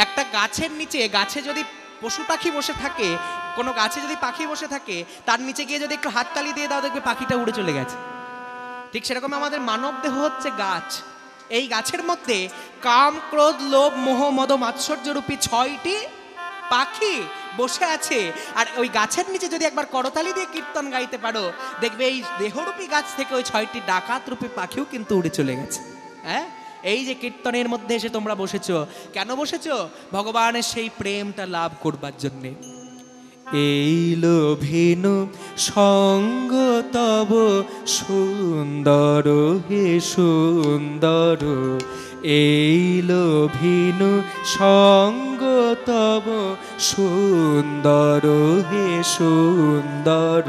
একটা গাছের নিচে, গাছে যদি পশু পাখি বসে থাকে, কোনো গাছে যদি পাখি বসে থাকে, তার নিচে গিয়ে যদি একটু হাত তালি দিয়ে দাও, দেখবে পাখিটা উড়ে চলে গেছে। ঠিক সেরকম আমাদের মানব দেহ হচ্ছে গাছ। এই গাছের মধ্যে কাম, ক্রোধ, লোভ, মোহ, মদ, মাৎসর্য রূপী 6টি পাখি বসে আছে। আর ওই গাছের নিচে যদি একবার করতালি দিয়ে কীর্তন গাইতে পারো, দেখবে এই দেহরূপী গাছ থেকে ওই 6টি ডাকাত রূপী পাখিও কিন্তু উড়ে চলে গেছে। হ্যাঁ, এই যে কীর্তনের মধ্যে এসে তোমরা বসেছো, কেন বসেছো? ভগবানের সেই প্রেমটা লাভ করবার জন্যে। এই লোভিনু সঙ্গ তব সুন্দর হে সুন্দর, এই লোভিনু সঙ্গ তব সুন্দর হে সুন্দর,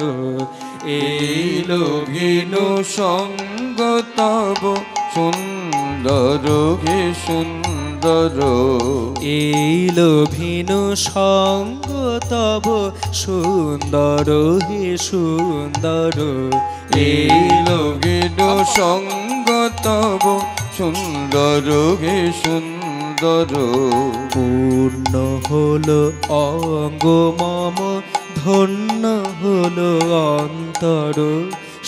এই লোভিনু সঙ্গ তব সুন্দর হে সুন্দর, এই লোভিনু সঙ্গ তব সুন্দর হে সুন্দর, এই লোভিনু সঙ্গ তব সুন্দর হে সুন্দর, পূর্ণ হলো অঙ্গ মম, ধন্য হলো অন্তর,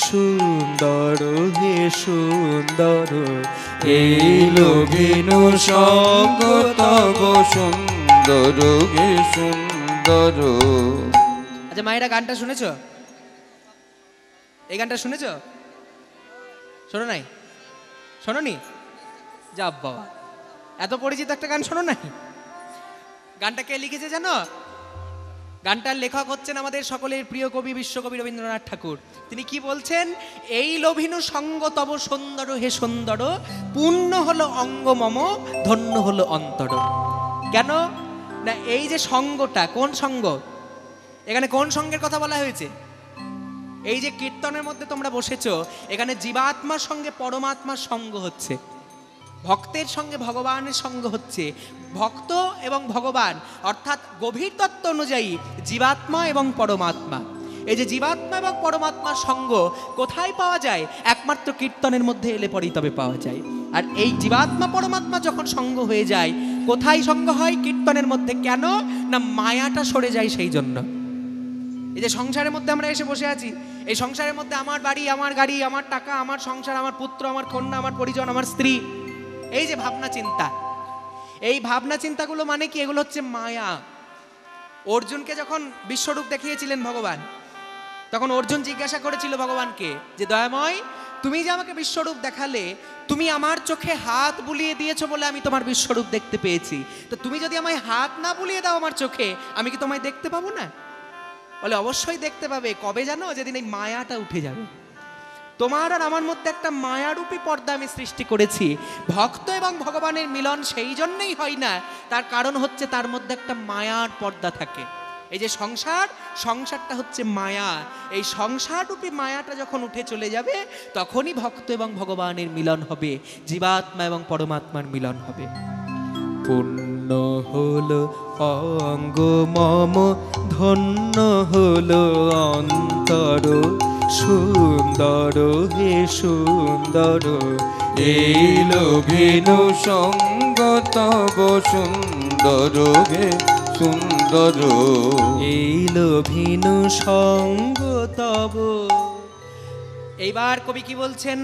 সুন্দর হে সুন্দর, এই লোভিনু সঙ্গ তব সুন্দর হে সুন্দর। আচ্ছা মায়েরা, গানটা শুনেছ? এই গানটা শুনেছ? শোনো নাই? শোনোনি? যা বাবা, এত পরিচিত একটা গান শোনো নাই? গানটা কে লিখেছে জানো? গানটার লেখক হচ্ছেন আমাদের সকলের প্রিয় কবি, বিশ্বকবি রবীন্দ্রনাথ ঠাকুর। তিনি কি বলছেন? এই লোভিনু সঙ্গ তব সুন্দর হে সুন্দর, পূর্ণ হলো অঙ্গ মম, ধন্য হলো অন্তর। কেন না, এই যে সঙ্গটা, কোন সঙ্গ? এখানে কোন সঙ্গের কথা বলা হয়েছে? এই যে কীর্তনের মধ্যে তোমরা বসেছো, এখানে জীবাত্মার সঙ্গে পরমাত্মার সঙ্গ হচ্ছে, ভক্তের সঙ্গে ভগবানের সঙ্গ হচ্ছে। ভক্ত এবং ভগবান অর্থাৎ গভীর তত্ত্ব অনুযায়ী জীবাত্মা এবং পরমাত্মা। এই যে জীবাত্মা এবং পরমাত্মার সঙ্গ কোথায় পাওয়া যায়? একমাত্র কীর্তনের মধ্যে এলে পরেই তবে পাওয়া যায়। আর এই জীবাত্মা পরমাত্মা যখন সঙ্গ হয়ে যায়, কোথায় সঙ্গ হয়? কীর্তনের মধ্যে। কেন না, মায়াটা সরে যায় সেই জন্য। এই যে সংসারের মধ্যে আমরা এসে বসে আছি, এই সংসারের মধ্যে আমার বাড়ি, আমার গাড়ি, আমার টাকা, আমার সংসার, আমার পুত্র, আমার কন্যা, আমার পরিজন, আমার স্ত্রী, এই যে ভাবনা চিন্তা, এই ভাবনা চিন্তাগুলো মানে কি? এগুলো হচ্ছে মায়া। অর্জুনকে যখন বিশ্বরূপ দেখিয়েছিলেন ভগবান, তখন অর্জুন জিজ্ঞাসা করেছিল ভগবানকে যে দয়াময়, তুমি যে আমাকে বিশ্বরূপ দেখালে, তুমি আমার চোখে হাত বুলিয়ে দিয়েছো বলে আমি তোমার বিশ্বরূপ দেখতে পেয়েছি, তো তুমি যদি আমায় হাত না বুলিয়ে দাও আমার চোখে, আমি কি তোমায় দেখতে পাবো না? বলে অবশ্যই দেখতে পাবে। কবে জানো? যেদিন এই মায়াটা উঠে যাবে। তোমার আর আমার মধ্যে একটা মায়ারূপী পর্দা আমি সৃষ্টি করেছি। ভক্ত এবং ভগবানের মিলন সেই জন্যই হয় না, তার কারণ হচ্ছে তার মধ্যে একটা মায়ার পর্দা থাকে। এই যে সংসার, সংসারটা হচ্ছে মায়া। এই সংসাররূপী মায়াটা যখন উঠে চলে যাবে, তখনই ভক্ত এবং ভগবানের মিলন হবে, জীবাত্মা এবং পরমাত্মার মিলন হবে। পূর্ণ হলো অঙ্গ মম, ধন্য হলো অন্তর, সুন্দর হে সুন্দর, এই লোভিনু সঙ্গ তব সুন্দর হে সুন্দর, এই লোভিনু সঙ্গ তব। এইবার কবি কি বলছেন?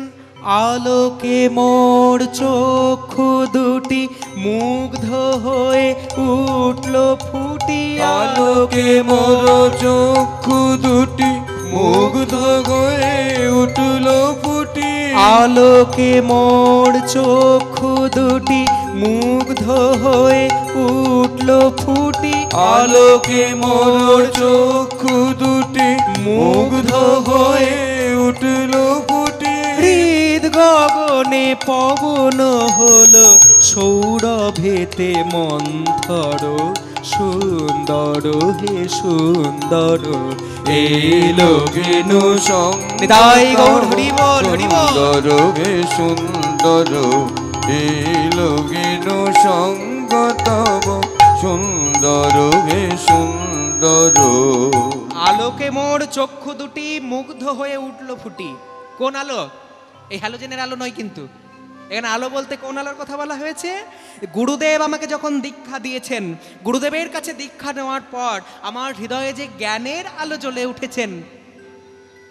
আলোকে মোর চক্ষু দুটি মুগ্ধ হয়ে উঠল ফুটি, আলোকে মোর চক্ষু দুটি মুগ্ধ হয়ে উঠল ফুটি, আলোকে মোর চক্ষু দুটি মুগ্ধ হয়ে উঠল ফুটি, আলোকে মোর চক্ষু চক্ষু দুটি মুগ্ধ হয়ে উঠল ফুটি। হৃদ গগনে পবন হলো সৌরভেতে মন্থর, সুন্দর হে সুন্দর এলো গেনু নিতাই গৌর হরি বল হরি বল। সুন্দর হে সুন্দর এলো গেনু সঙ্গ তব, সুন্দর হে সুন্দর। আলোকে মোর চক্ষু দুটি মুগ্ধ হয়ে উঠল ফুটি। কোন আলো? এই হ্যালোজেনের আলো নয় কিন্তু, এখানে আলো বলতে কোন আলোর কথা বলা হয়েছে? গুরুদেব আমাকে যখন দীক্ষা দিয়েছেন, গুরুদেবের কাছে দীক্ষা নেওয়ার পর আমার হৃদয়ে যে জ্ঞানের আলো জ্বলে উঠেছেন।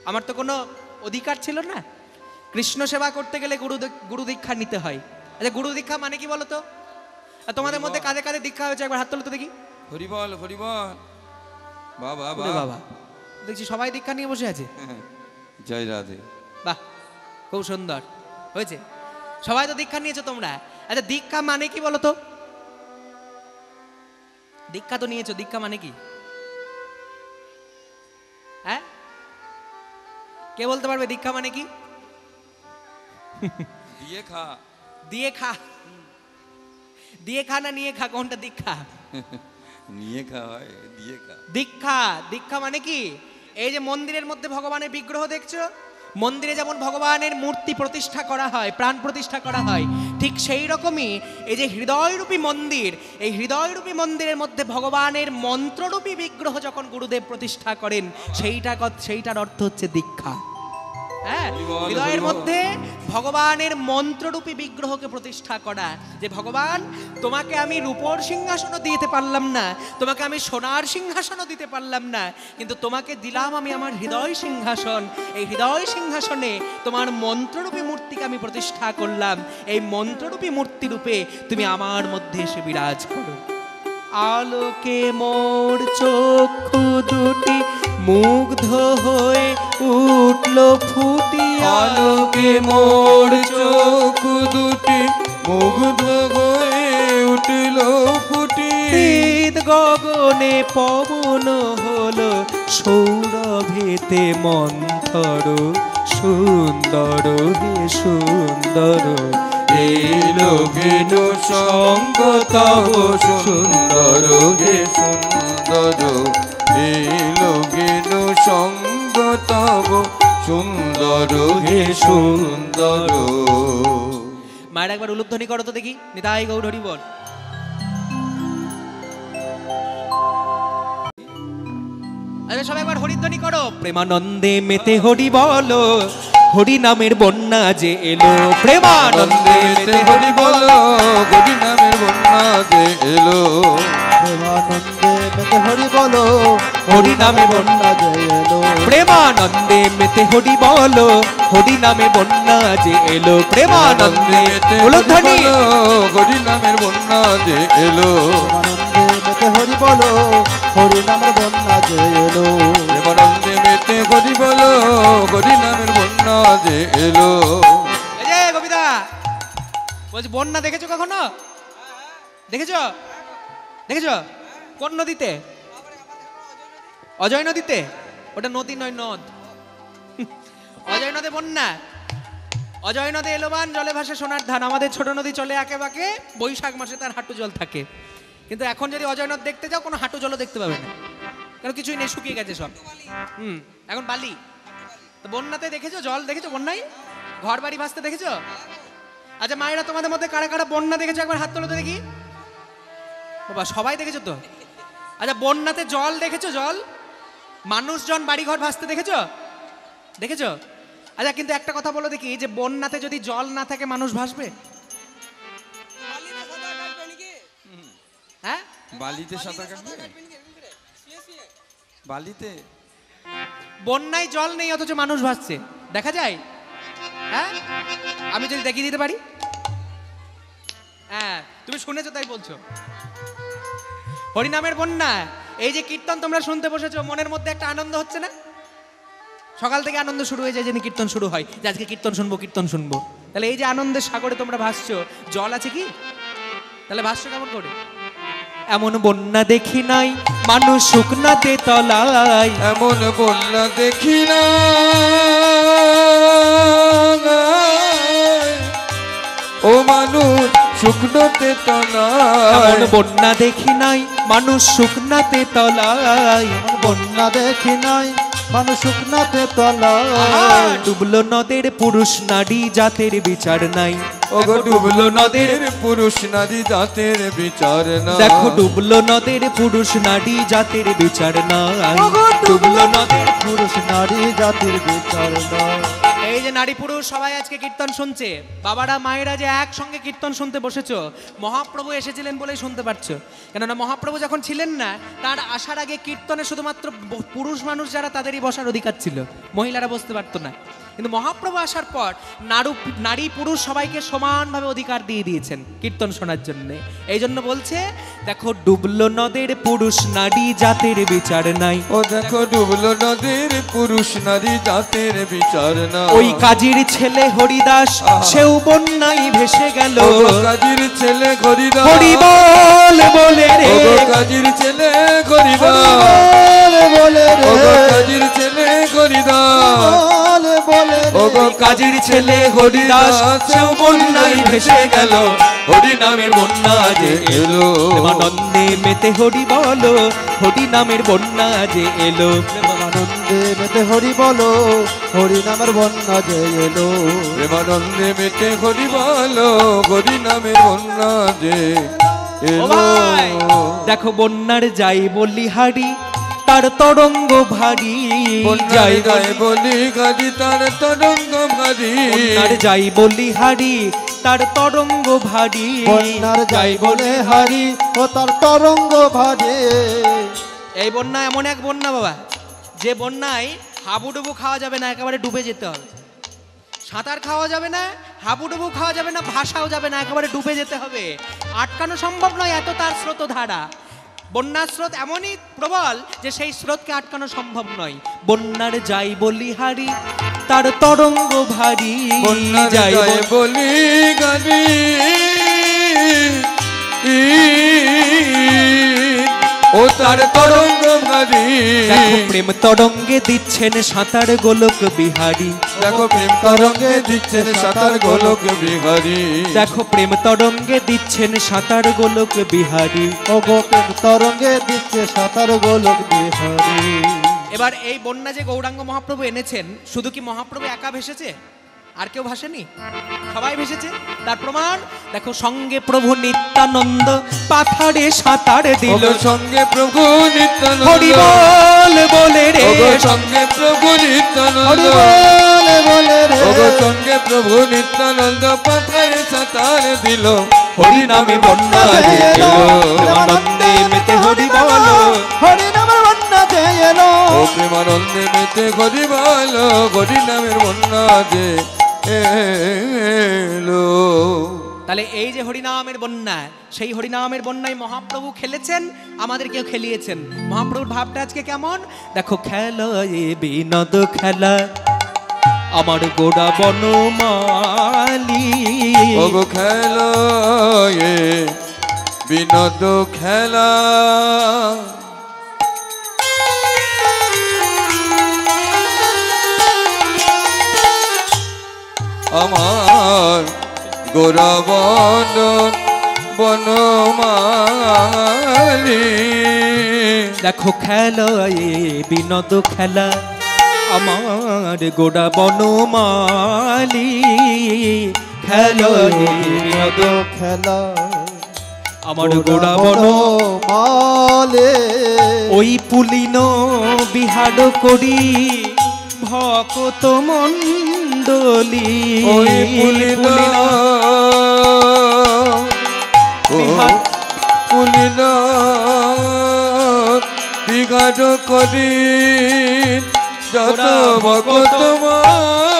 আমার তো কোনো অধিকার ছিল না, কৃষ্ণ সেবা করতে গেলে গুরু দীক্ষা নিতে হয়। আচ্ছা, গুরু দীক্ষা মানে কি বলো তো? আর তোমাদের মধ্যে কাঁধে কাঁধে দীক্ষা হয়েছে একবার হাত তোলো তো দেখি। হরিবল হরিবল। বাবা ওরে বাবা, দেখছি সবাই দীক্ষা নিয়ে বসে আছে। জয় রাধে। বাহ, খুব সুন্দর হয়েছে, সবাই তো দীক্ষা নিয়েছো তোমরা। আচ্ছা, দীক্ষা মানে কি বলো তো? দীক্ষা তো নিয়েছো, দীক্ষা মানে কি? হ্যাঁ, কে বলতে পারবে দীক্ষা মানে কি? দিয়ে খা। দিয়ে খা, দিয়ে খা না নিয়ে খা, কোনটা দীক্ষা? নিয়ে খা হয়, দিয়ে খা। দীক্ষা, দীক্ষা মানে কি? এই যে মন্দিরের মধ্যে ভগবানের বিগ্রহ দেখছো, মন্দিরে যেমন ভগবানের মূর্তি প্রতিষ্ঠা করা হয়, প্রাণ প্রতিষ্ঠা করা হয়, ঠিক সেই রকমই এই যে হৃদয়রূপী মন্দির, এই হৃদয়রূপী মন্দিরের মধ্যে ভগবানের মন্ত্ররূপী বিগ্রহ যখন গুরুদেব প্রতিষ্ঠা করেন, সেইটার অর্থ হচ্ছে দীক্ষা। হ্যাঁ, হৃদয়ের মধ্যে ভগবানের মন্ত্ররূপী বিগ্রহকে প্রতিষ্ঠা করা। যে ভগবান, তোমাকে আমি রূপোর সিংহাসনও দিতে পারলাম না, তোমাকে আমি সোনার সিংহাসনও দিতে পারলাম না, কিন্তু তোমাকে দিলাম আমি আমার হৃদয় সিংহাসন। এই হৃদয় সিংহাসনে তোমার মন্ত্ররূপী মূর্তিকে আমি প্রতিষ্ঠা করলাম। এই মন্ত্ররূপী মূর্তি রূপে তুমি আমার মধ্যে এসে বিরাজ করো। আলোকে মোর চক্ষু দুটি মুগ্ধ হয়ে উঠল ফুটি। আলোকে মোর চক্ষু দুটি মুগ্ধ হয়ে উঠল ফুটি। হৃদ গগনে পবন হলো সৌরভেতে মন্থর, সুন্দর হে সুন্দর এলো গেনু সঙ্গ তব, সুন্দর হে সুন্দর এলো গেনু সঙ্গ তব, সুন্দর হে সুন্দর। মায়ের একবার উলুধ্বনি করো তো দেখি, নিতাই গৌর হরি বল। আরে সবাই একবার হরিধ্বনি করো। প্রেমানন্দে মেতে হরি বলো, হরি নামের বন্যা যে এলো। প্রেমানন্দে মেতে হরি বলো, হরি নামের বন্যা যে এলো। প্রেমানন্দে মেতে হরি বলো, হরি নামে বন্যা যে এলো। প্রেমানন্দে মেতে হরি বলো, হরি নামে বন্যা যে এলো। প্রেমানন্দে উলুধ্বনি। হরি নামের বন্যা যে এলো। প্রেমানন্দে মেতে হরি বলো, হরি নামের বন্যা যে এলো। প্রেমানন্দে মেতে হরি বলো, হরি নামের বন্যা যে এলো। এই যে কবিতা বলছি, বন্যা দেখেছো কখনো? দেখেছো? দেখেছো কোন নদীতে? অজয় নদীতে। ওটা নদী নয়, নদ। অজয় নদে বন্যা। অজয় নদে এলোবান, জলে ভাসে সোনার ধান। আমাদের ছোট নদী চলে আঁকে বাঁকে, বৈশাখ মাসে তার হাঁটু জল থাকে। কিন্তু এখন যদি অজয় নদ দেখতে যাও, কোনো হাঁটু জলও দেখতে পাবে না, কারণ কিছুই নেই, শুকিয়ে গেছে সব। এখন বালি। তো বন্যাতে দেখেছো জল? দেখেছো বন্যায় ঘর বাড়ি ভাসতে দেখেছো? আচ্ছা মায়েরা, তোমাদের মধ্যে কারা কারা বন্যা দেখেছো একবার হাত তোলো তো দেখি। বাবা, সবাই দেখেছো তো? আচ্ছা, বন্যাতে জল দেখেছো? জল, মানুষজন বাড়িঘর ভাসতে দেখেছো? দেখেছো? আচ্ছা, কিন্তু একটা কথা বলো দেখি, যে বন্যাতে যদি জল না থাকে মানুষ ভাসবে? হ্যাঁ, বালিতে সাঁতার কাটবে? বালিতে বন্যায় জল নেই অথচ মানুষ ভাসছে, দেখা যায়? হ্যাঁ, আমি যদি দেখিয়ে দিতে পারি। হ্যাঁ, তুমি শুনেছো তাই বলছো। হরিনামের বন্যা, এই যে কীর্তন তোমরা শুনতে বসেছো, মনের মধ্যে একটা আনন্দ হচ্ছে না? সকাল থেকে আনন্দ শুরু হয়ে যায়, যেন কীর্তন শুরু হয়, যে আজকে কীর্তন শুনবো, কীর্তন শুনবো। তাহলে এই যে আনন্দের সাগরে তোমরা ভাসছো, জল আছে কি? তাহলে ভাসছো কেমন করে? এমন বন্যা দেখি নাই মানুষ শুকনাতে তলায়, এমন বন্যা দেখি না ও মানুষ শুকনোতে তলায়, এমন বন্যা দেখি নাই মানুষ শুকনাতে তলায়, বন্যা দেখি নাই মানুষ শুকনাতে তলায়, ডুবলো নদের পুরুষ নারী জাতের বিচার নাই, ওগো ডুবলো নদের পুরুষ নারী জাতের বিচার না, দেখো ডুবলো নদের পুরুষ নারী জাতের বিচার নাই, ডুবলো নদের পুরুষ নারী জাতির বিচার নাই। এই যে নারী পুরুষ সবাই আজকে কীর্তন শুনছে, বাবারা মায়েরা যে একসঙ্গে কীর্তন শুনতে বসেছো, মহাপ্রভু এসেছিলেন বলেই শুনতে পারছো। কেননা মহাপ্রভু যখন ছিলেন না, তার আসার আগে কীর্তনে শুধুমাত্র পুরুষ মানুষ যারা তাদেরই বসার অধিকার ছিল, মহিলারা বসতে পারতো না। কিন্তু মহাপ্রভু আসার পর নারী পুরুষ সবাইকে সমানভাবে অধিকার দিয়ে দিয়েছেন কীর্তন শোনার জন্য। এই জন্য বলছে দেখো ডুবলো নদের পুরুষ নারী জাতের বিচার নাই, ও দেখো ডুবলো নদের পুরুষ নারী জাতের বিচার না, ওই কাজীর ছেলে হরিদাস সেও বন্যাই ভেসে গেল, ওগো কাজীর ছেলে হরিদাস, হরিবল বলে রে, ওগো কাজীর ছেলে হরিদাস, বলে রে, ওগো কাজীর ছেলে হরিদাস, বলে রে, ওগো কাজীর ছেলে হরিদাস সেও বন্যাই ভেসে গেল, হরি নামের বন্যা যে এলো, প্রেমানন্দে মেতে হরি বলো, হরি নামের বন্যা যে এলো, প্রেমানন্দে মেতে হরি বলো, হরি নামের বন্যা যে এলো, প্রেমানন্দে মেতে হরি বলো, হরি নামের বন্যা যে ও এলো। ভাই, দেখো বন্যার যাই বলি হারি তার তরঙ্গ ভারী, বন্যার গায়ে বলি গাড়ি তার তরঙ্গ ভারী, বন্যার যাই বলি হারি তার তরঙ্গ ভারী, বন্যার যাই বলে হারি ও তার তরঙ্গ ভাজে। এই বন্যা এমন এক বন্যা বাবা, যে বন্যায় হাবুডুবু খাওয়া যাবে না, একেবারে ডুবে যেতে হবে। সাঁতার খাওয়া যাবে না, হাবুডুবু খাওয়া যাবে না, ভাসাও যাবে না, একেবারে ডুবে যেতে হবে। আটকানো সম্ভব নয়, এত তার স্রোত ধারা। বন্যার স্রোত এমনই প্রবল যে সেই স্রোতকে আটকানো সম্ভব নয়। বন্যার যাই বলি হারি তার তরঙ্গ ভারী, বন্যার যাই গায়ে বলি গাড়ি ও তার তরঙ্গ ভারী, দেখো প্রেম তরঙ্গে দিচ্ছেন সাঁতার গোলক বিহারী, দেখো প্রেম তরঙ্গে দিচ্ছেন সাঁতার গোলক বিহারী, দেখো প্রেম তরঙ্গে দিচ্ছেন সাঁতার গোলক বিহারী, ও গো প্রেম তরঙ্গে দিচ্ছে সাঁতার গোলক বিহারী। এবার এই বন্যা যে গৌরাঙ্গ মহাপ্রভু এনেছেন, শুধু কি মহাপ্রভু একা ভেসেছে? আর কেউ ভাসেনি? সবাই ভেসেছে। তার প্রমাণ দেখো, সঙ্গে প্রভু নিত্যানন্দ পাথারে সাঁতার দিল, সঙ্গে প্রভু নিত্যানন্দ, হরি বল বলে রে, সঙ্গে প্রভু নিত্যানন্দ, হরি বলে রে, ওগো সঙ্গে প্রভু নিত্যানন্দ পাথারে সাঁতার দিল, হরি নামে বন্যা যে এলো, আনন্দে মেতে হরি বলো, হরি নামের বন্যা যে এলো, ও প্রেমানন্দে মেতে হরি বলো, হরি নামের বন্যা যে এলো। তাহলে এই যে হরিনামের বন্যা, সেই হরিনামের বন্যায় মহাপ্রভু খেলেছেন, আমাদেরকেও খেলিয়েছেন। মহাপ্রভুর ভাবটা আজকে কেমন দেখো, খেলা এ বিনোদ খেলা আমার গোড়া বনমালী, ওগো খেলা এ বিনোদ খেলা, আমার গোরা বনমালী, দেখো খেলা এ বিনোদ খেলা আমার গোড়া বনমালী, খেলা এ বিনোদ খেলা আমার গোড়া বন মালে, ওই পুলিন বিহার করি ভকত মণ্ডলী, ওই পুলিন বিহার পুলিন বিঘাট করি যত ভকত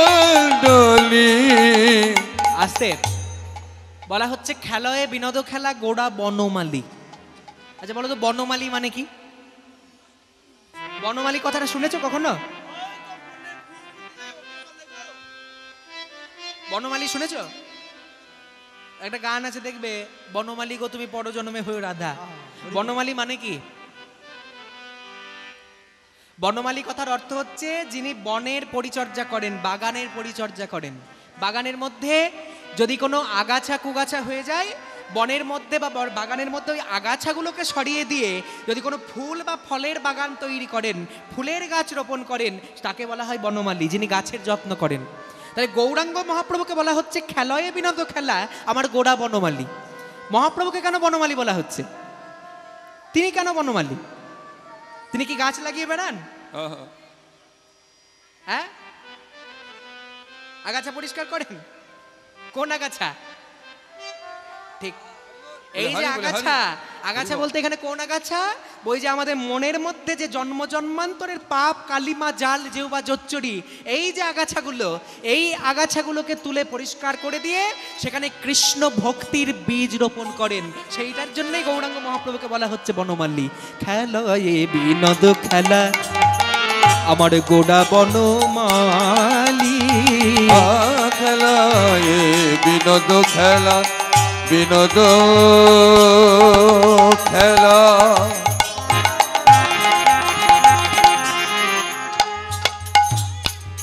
মণ্ডলী। আসতে বলা হচ্ছে খেলায় বিনোদ খেলা গোড়া বনমালী। আচ্ছা বলো তো, বনমালী মানে কি? বনমালী কথাটা শুনেছো কখনো? বনমালী শুনেছো? একটা গান আছে দেখবে, বনমালী গো তুমি পরজন্মে হয়ে রাধা। বনমালী মানে কি? বনমালী কথার অর্থ হচ্ছে যিনি বনের পরিচর্যা করেন, বাগানের পরিচর্যা করেন। বাগানের মধ্যে যদি কোনো আগাছা কুগাছা হয়ে যায়, বনের মধ্যে বা বাগানের মধ্যে ওই আগাছাগুলোকে সরিয়ে দিয়ে যদি কোনো ফুল বা ফলের বাগান তৈরি করেন, ফুলের গাছ রোপণ করেন, তাকে বলা হয় বনমালী, যিনি গাছের যত্ন করেন। তাই গৌরাঙ্গ মহাপ্রভুকে বলা হচ্ছে খেলয়ে বিনোদ খেলা আমার গোড়া বনমালী। মহাপ্রভুকে কেন বনমালী বলা হচ্ছে? তিনি কেন বনমালী? তিনি কি গাছ লাগিয়ে বেড়ান? হ্যাঁ, আগাছা পরিষ্কার করেন? কোন আগাছা? ঠিক এই যে আগাছা, আগাছা বলতে এখানে কোন আগাছা? ওই যে আমাদের মনের মধ্যে যে জন্ম জন্মান্তরের পাপ কালিমা জাল যেউবা জচ্চরি, এই যে আগাছাগুলো, এই আগাছাগুলোকে তুলে পরিষ্কার করে দিয়ে সেখানে কৃষ্ণ ভক্তির বীজ রোপণ করেন। সেইটার জন্যই গৌরাঙ্গ মহাপ্রভুকে বলা হচ্ছে বনমালী। খেলয়ে বিনোদ খেলা আমার গোড়া বনমালী। খেলায় বিনোদ খেলা, বিনোদ খেলা,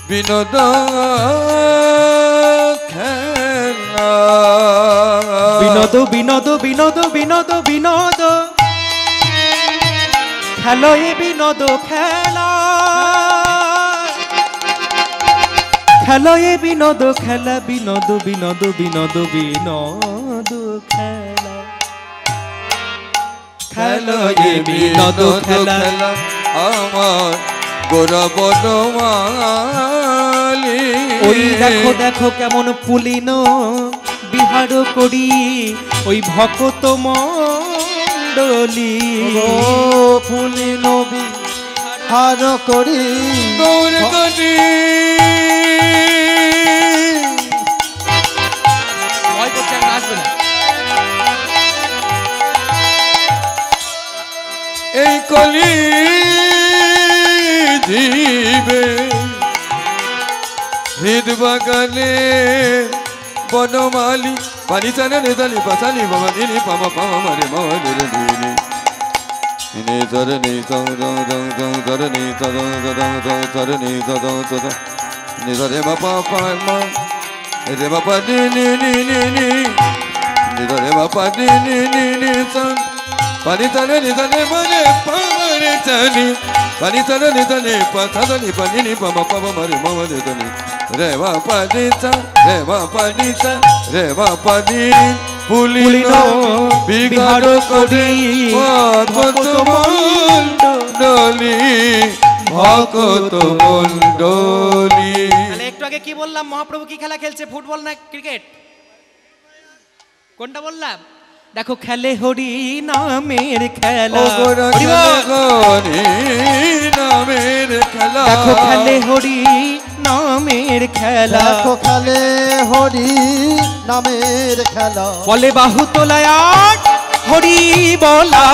বিনোদ খেলা, বিনোদ বিনোদ বিনোদ বিনোদ বিনোদ খেলয়ে বিনোদ খেলা, খেলয়ে বিনোদ খেলা, বিনোদ বিনোদ বিনোদ বিনোদ খেলা, খেলয়ে বিনোদ খেলা আমার গোরা বনমালী। ওই দেখো দেখো কেমন পুলিন বিহার করি ওই ভকত মণ্ডলী। ও পুলিন বিহার করি গৌর করি এই কলি জীবে হৃদ বাগানে বনমালী। পানি চানে নেতালি পাশালি বাবা দিনি পামা পামা মারে মামা ধরে দিনি নে ধরনি দং দং দং দং ধরনি দং দং দং ধরনি দং দং নে ধরে বাপা পামা রে বাপা দিনি নি নি নি নে ধরে বাপা দিনি নি নি সন পানি চানে নেতালি মানে পামারে চানি পানি চানে নেতালি পাশালি পানি নি পামা পামা মারে মামা দেতনি রে বাপা দিতা রে বাপা দিতা রে বাপা দি পুলিন বিহার করি ভকত মণ্ডলী, ভকত মণ্ডলী। তাহলে একটু আগে কি বললাম? মহাপ্রভু কি খেলা খেলছে? ফুটবল না ক্রিকেট? কোনটা বললাম? দেখো খেলে হরি নামের খেলা, হরি নামের খেলা, দেখো খেলে হরি নামের খেলা, দেখো খেলে হরি নামের খেলা। বলে বাহু তোলায় হরি বলা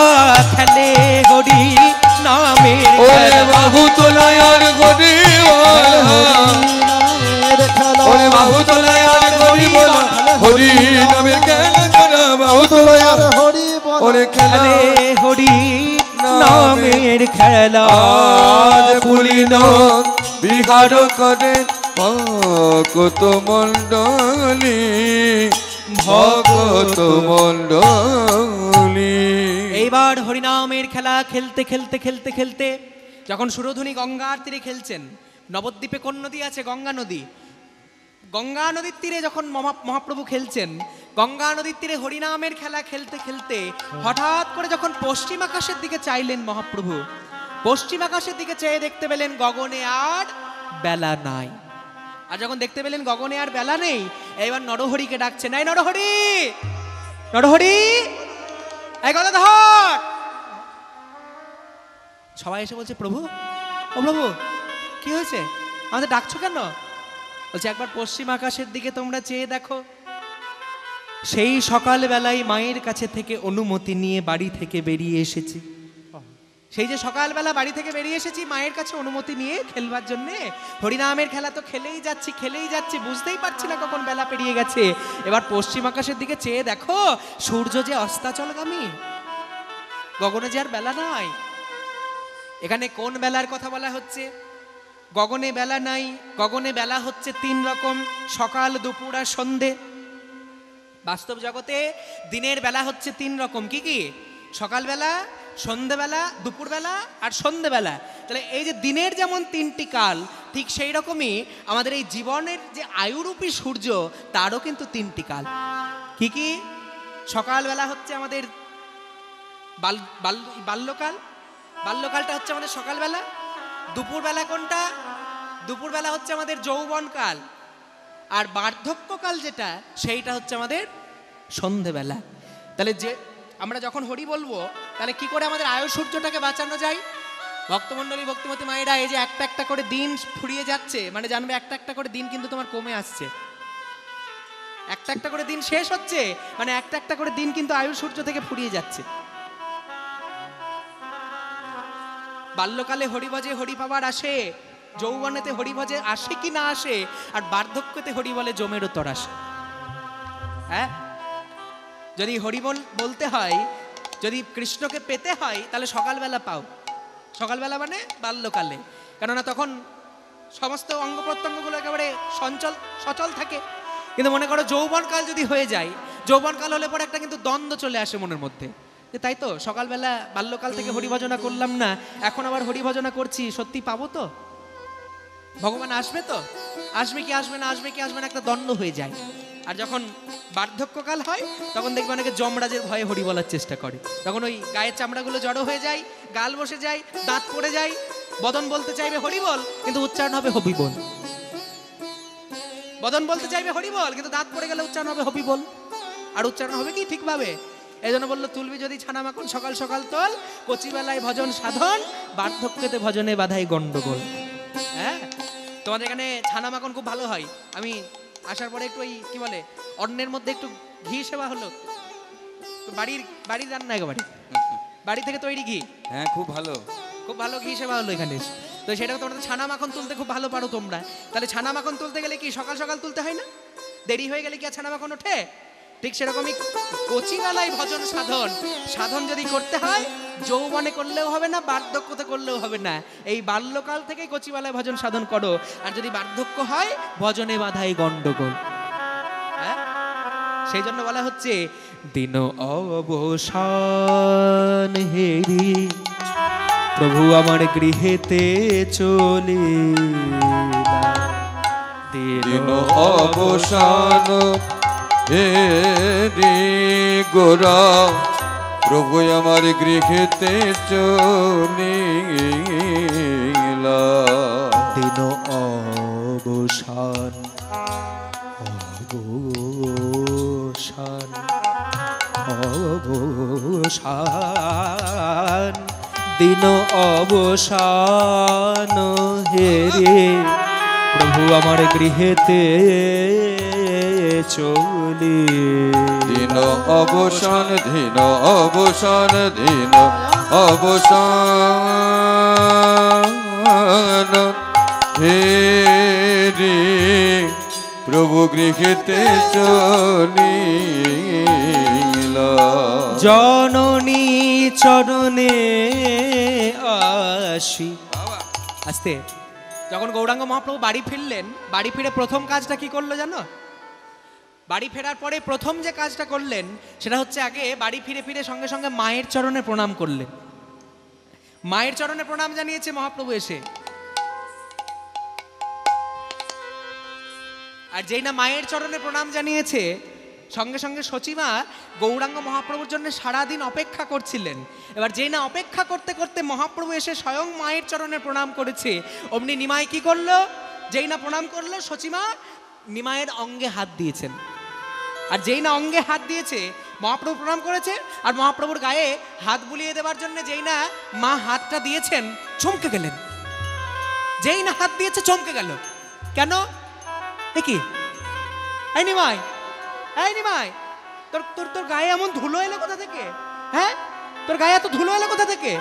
খেলে হরি নামের খেলা। বাহু তোলায় হরি নামের খেলা, বাহু তোলায় হরি বলা হরি নামের খেলা, বাহু তোলায় হরি বল ওরে খেলা হরি নামের খেলা। পুলিন বিহার করে ভকত মণ্ডলী, ভকত মণ্ডলী। এইবার হরিনামের খেলা খেলতে খেলতে খেলতে খেলতে যখন সুরধুনী গঙ্গার তীরে খেলছেন, নবদ্বীপে কোন নদী আছে? গঙ্গা নদী। গঙ্গা নদীর তীরে যখন মহাপ্রভু খেলছেন, গঙ্গা নদীর তীরে হরিনামের খেলা খেলতে খেলতে হঠাৎ করে যখন পশ্চিম আকাশের দিকে চাইলেন মহাপ্রভু, পশ্চিম আকাশের দিকে চেয়ে দেখতে পেলেন গগনে আর বেলা নাই। আর যখন দেখতে পেলেন গগনে আর বেলা নেই, এবার নরহরিকে ডাকছেন, এই নরহরি, নরহরি, এই গলা ধর। সবাই এসে বলছে, প্রভু, ও প্রভু, কি হয়েছে? আমাদের ডাকছো কেন? বলছে, একবার পশ্চিম আকাশের দিকে তোমরা চেয়ে দেখো। সেই সকালবেলায় মায়ের কাছে থেকে অনুমতি নিয়ে বাড়ি থেকে বেরিয়ে এসেছি। সেই যে সকালবেলা বাড়ি থেকে বেরিয়ে এসেছি মায়ের কাছে অনুমতি নিয়ে খেলবার জন্যে, হরিনামের খেলা তো খেলেই যাচ্ছি, বুঝতেই পারছি না কখন বেলা পেরিয়ে গেছে। এবার পশ্চিম আকাশের দিকে চেয়ে দেখো সূর্য যে অস্তাচলগামী, গগনে যে আর বেলা নাই। এখানে কোন বেলার কথা বলা হচ্ছে? গগনে বেলা নাই, গগনে বেলা হচ্ছে 3 রকম, সকাল, দুপুর আর সন্ধে। বাস্তব জগতে দিনের বেলা হচ্ছে 3 রকম। কি কি? সকালবেলা, সন্ধেবেলা, দুপুরবেলা আর সন্ধেবেলা। তাহলে এই যে দিনের যেমন 3টি কাল, ঠিক সেই রকমই আমাদের এই জীবনের যে আয়ুরূপী সূর্য, তারও কিন্তু 3টি কাল। কি কি? সকালবেলা হচ্ছে আমাদের বাল্যকাল, বাল্যকালটা হচ্ছে আমাদের সকালবেলা। দুপুরবেলা কোনটা? দুপুরবেলা হচ্ছে আমাদের যৌবনকাল। আর বার্ধক্যকাল যেটা, সেইটা হচ্ছে আমাদের সন্ধেবেলা। তাহলে যে আমরা যখন হরি বলবো, তাহলে কি করে আমাদের আয়ু সূর্যটাকে বাঁচানো যায়? ভক্তমণ্ডলী, ভক্তিমতী মায়েরা, এই যে একটা একটা করে দিন ফুরিয়ে যাচ্ছে, মানে জানবে একটা একটা করে দিন কিন্তু তোমার কমে আসছে। একটা একটা করে দিন শেষ হচ্ছে, মানে একটা একটা করে দিন কিন্তু আয়ু সূর্য থেকে ফুরিয়ে যাচ্ছে। বাল্যকালে হরিভজে হরি পাবার আসে, যৌবনেতে হরিভজে আসে কি না আসে, আর বার্ধক্যতে হরি বলে জমেরও তর আসে। হ্যাঁ, যদি হরি বলতে হয়, যদি কৃষ্ণকে পেতে হয়, তাহলে সকালবেলা পাও। সকালবেলা মানে বাল্যকালে, কেননা তখন সমস্ত অঙ্গ প্রত্যঙ্গগুলো একেবারে সচল থাকে। কিন্তু মনে করো যৌবনকাল যদি হয়ে যায়, যৌবনকাল হলে পরে একটা কিন্তু দ্বন্দ্ব চলে আসে মনের মধ্যে, যে তাই তো সকালবেলা বাল্যকাল থেকে হরিভজনা করলাম না, এখন আবার হরিভজনা করছি, সত্যি পাবো তো? ভগবান আসবে তো? আসবে কি আসবে না, আসবে কি আসবে না, একটা দ্বন্দ্ব হয়ে যায়। আর যখন বার্ধক্যকাল হয়, তখন দেখবে অনেকে যমরাজের ভয়ে হরি বলার চেষ্টা করে। তখন ওই গায়ের চামড়াগুলো জড়ো হয়ে যায়, গাল বসে যায়, দাঁত পড়ে যায়, বদন বলতে চাইবে হরি বল, কিন্তু উচ্চারণ হবে হবি বল। বদন বলতে চাইবে হরি বল, কিন্তু দাঁত পড়ে গেলে উচ্চারণ হবে হবি বল। আর উচ্চারণ হবে কি ঠিকভাবে? এই জন্য বললো, তুলবি যদি ছানা মাখন সকাল সকাল তোল, কচিবেলায় ভজন সাধন, বার্ধক্যতে ভজনে বাধাই গন্ডগোল। হ্যাঁ, তোমাদের এখানে ছানা মাখন খুব ভালো হয়। আমি আসার পরে একটু ওই কি বলে, অন্নের মধ্যে একটু ঘি সেবা হলো, বাড়ির রান্না একেবারে, বাড়ি থেকে তৈরি ঘি। হ্যাঁ, খুব ভালো ঘি সেবা হলো এখানে। তো সেটা তোমরা ছানা মাখন তুলতে খুব ভালো পারো তোমরা। তাহলে ছানা মাখন তুলতে গেলে কি সকাল সকাল তুলতে হয় না? দেরি হয়ে গেলে কি আর ছানা মাখন ওঠে? ঠিক সেরকমই কচিবেলায় ভজন সাধন যদি করতে হয়, যৌবনে করলেও হবে না, বার্ধক্যতে করলেও হবে না। এই বাল্যকাল থেকে কচিবেলায় ভজন সাধন করো। আর যদি বার্ধক্য হয়, ভজনে বাধাই গন্ডগোল। হ্যাঁ, সেই জন্য বলা হচ্ছে, দিন অবসান হেরি প্রভু আমার গৃহেতে চলে, দিন অবসান হেরি গোরা প্রভু আমার গৃহেতে চলিলা। দিন অবসান, অবসান, অবসান, দিন অবসান হেরে প্রভু আমার গৃহেতে চলি। দিন অবসান, দিন অবসান, দিন অবসান হেরি প্রভু গৃহেতে চলিলা। জননী চরণে আসি। আস্তে। যখন গৌরাঙ্গ মহাপ্রভু বাড়ি ফিরলেন, বাড়ি ফিরে প্রথম কাজটা কি করলো জানো? বাড়ি ফেরার পরে প্রথম যে কাজটা করলেন, সেটা হচ্ছে আগে বাড়ি ফিরে ফিরে সঙ্গে সঙ্গে মায়ের চরণে প্রণাম করলেন। মায়ের চরণে প্রণাম জানিয়েছে মহাপ্রভু এসে। আর যেই না মায়ের চরণে প্রণাম জানিয়েছে, সঙ্গে সঙ্গে সচিমা গৌরাঙ্গ মহাপ্রভুর জন্য সারাদিন অপেক্ষা করছিলেন। এবার যেই না অপেক্ষা করতে করতে মহাপ্রভু এসে স্বয়ং মায়ের চরণে প্রণাম করেছে, অমনি নিমাই কি করলো? যেই না প্রণাম করলো, সচিমা নিমাইয়ের অঙ্গে হাত দিয়েছেন। আর যেই না অঙ্গে হাত দিয়েছে, মহাপ্রভু প্রণাম করেছে, আর মহাপ্রভুর গায়ে হাত বুলিয়ে দেওয়ার জন্য যেই না মা হাতটা দিয়েছেন, চমকে গেলেন। যেই না হাত দিয়েছে চমকে গেল। কেন? কি এই নিমাই, এই নিমাই, তোর তোর তোর গায়ে এমন ধুলো এলো কোথা থেকে? হ্যাঁ, তোর গায়ে এত ধুলো এলো কোথা থেকে?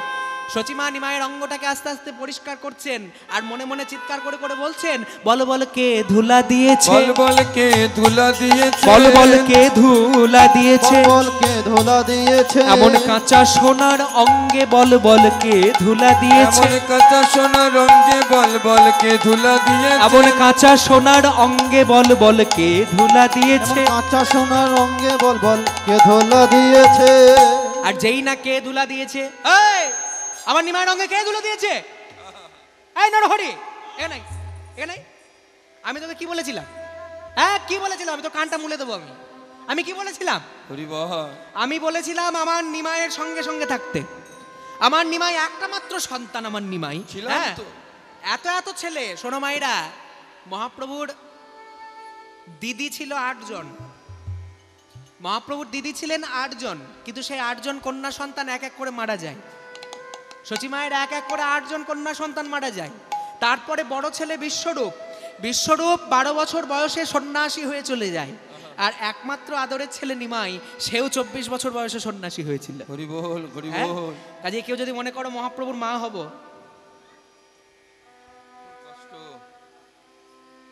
সচিমা নিমায়ের অঙ্গটাকে আস্তে আস্তে পরিষ্কার করছেন আর মনে মনে চিৎকার করে করে বলছেন, বল বল কে ধুলা দিয়েছে, বল বল কে ধুলা দিয়েছে, বল বল কে ধুলা দিয়েছে, বল কে ধুলা দিয়েছে, এমন কাঁচা সোনার অঙ্গে বল বল কে ধুলা দিয়েছে, এমন কাঁচা সোনার রঙে বল বল কে ধুলা দিয়েছে, এমন কাঁচা সোনার অঙ্গে বল বল কে ধুলা দিয়েছে। কাঁচা সোনার রঙে বল বল কে ধুলা দিয়েছে। আর যেই না কে ধুলা দিয়েছে, এই আমার নিমায়ের অঙ্গে কে ধুলা দিয়েছে, এই নরহরি এ নাই এ নাই, আমি তোকে কি বলেছিলাম, হ্যাঁ কি বলেছিলাম, আমি তো কানটা মুলে দেবো, আমি কি বলেছিলাম, আমি বলেছিলাম আমার নিমায়ের সঙ্গে সঙ্গে থাকতে। আমার নিমাই একটা মাত্র সন্তান, আমার নিমাই, হ্যাঁ এত এত ছেলে। শোনো মায়েরা, মহাপ্রভুর দিদি ছিল 8 জন, মহাপ্রভুর দিদি ছিলেন 8 জন, কিন্তু সেই 8 জন কন্যা সন্তান এক এক করে মারা যায়। সচিমায়ের এক এক করে 8 জন কন্যা সন্তান মারা যায়। তারপরে বড় ছেলে বিশ্বরূপ, বিশ্বরূপ 12 বছর বয়সে সন্ন্যাসী হয়ে চলে যায়। আর একমাত্র আদরের ছেলে নিমাই, সেও 24 বছর বয়সে সন্ন্যাসী হয়েছিল। হরি বল হরি হ্যাঁ? বল। কাজে কেউ যদি মনে করো মহাপ্রভুর মা হব,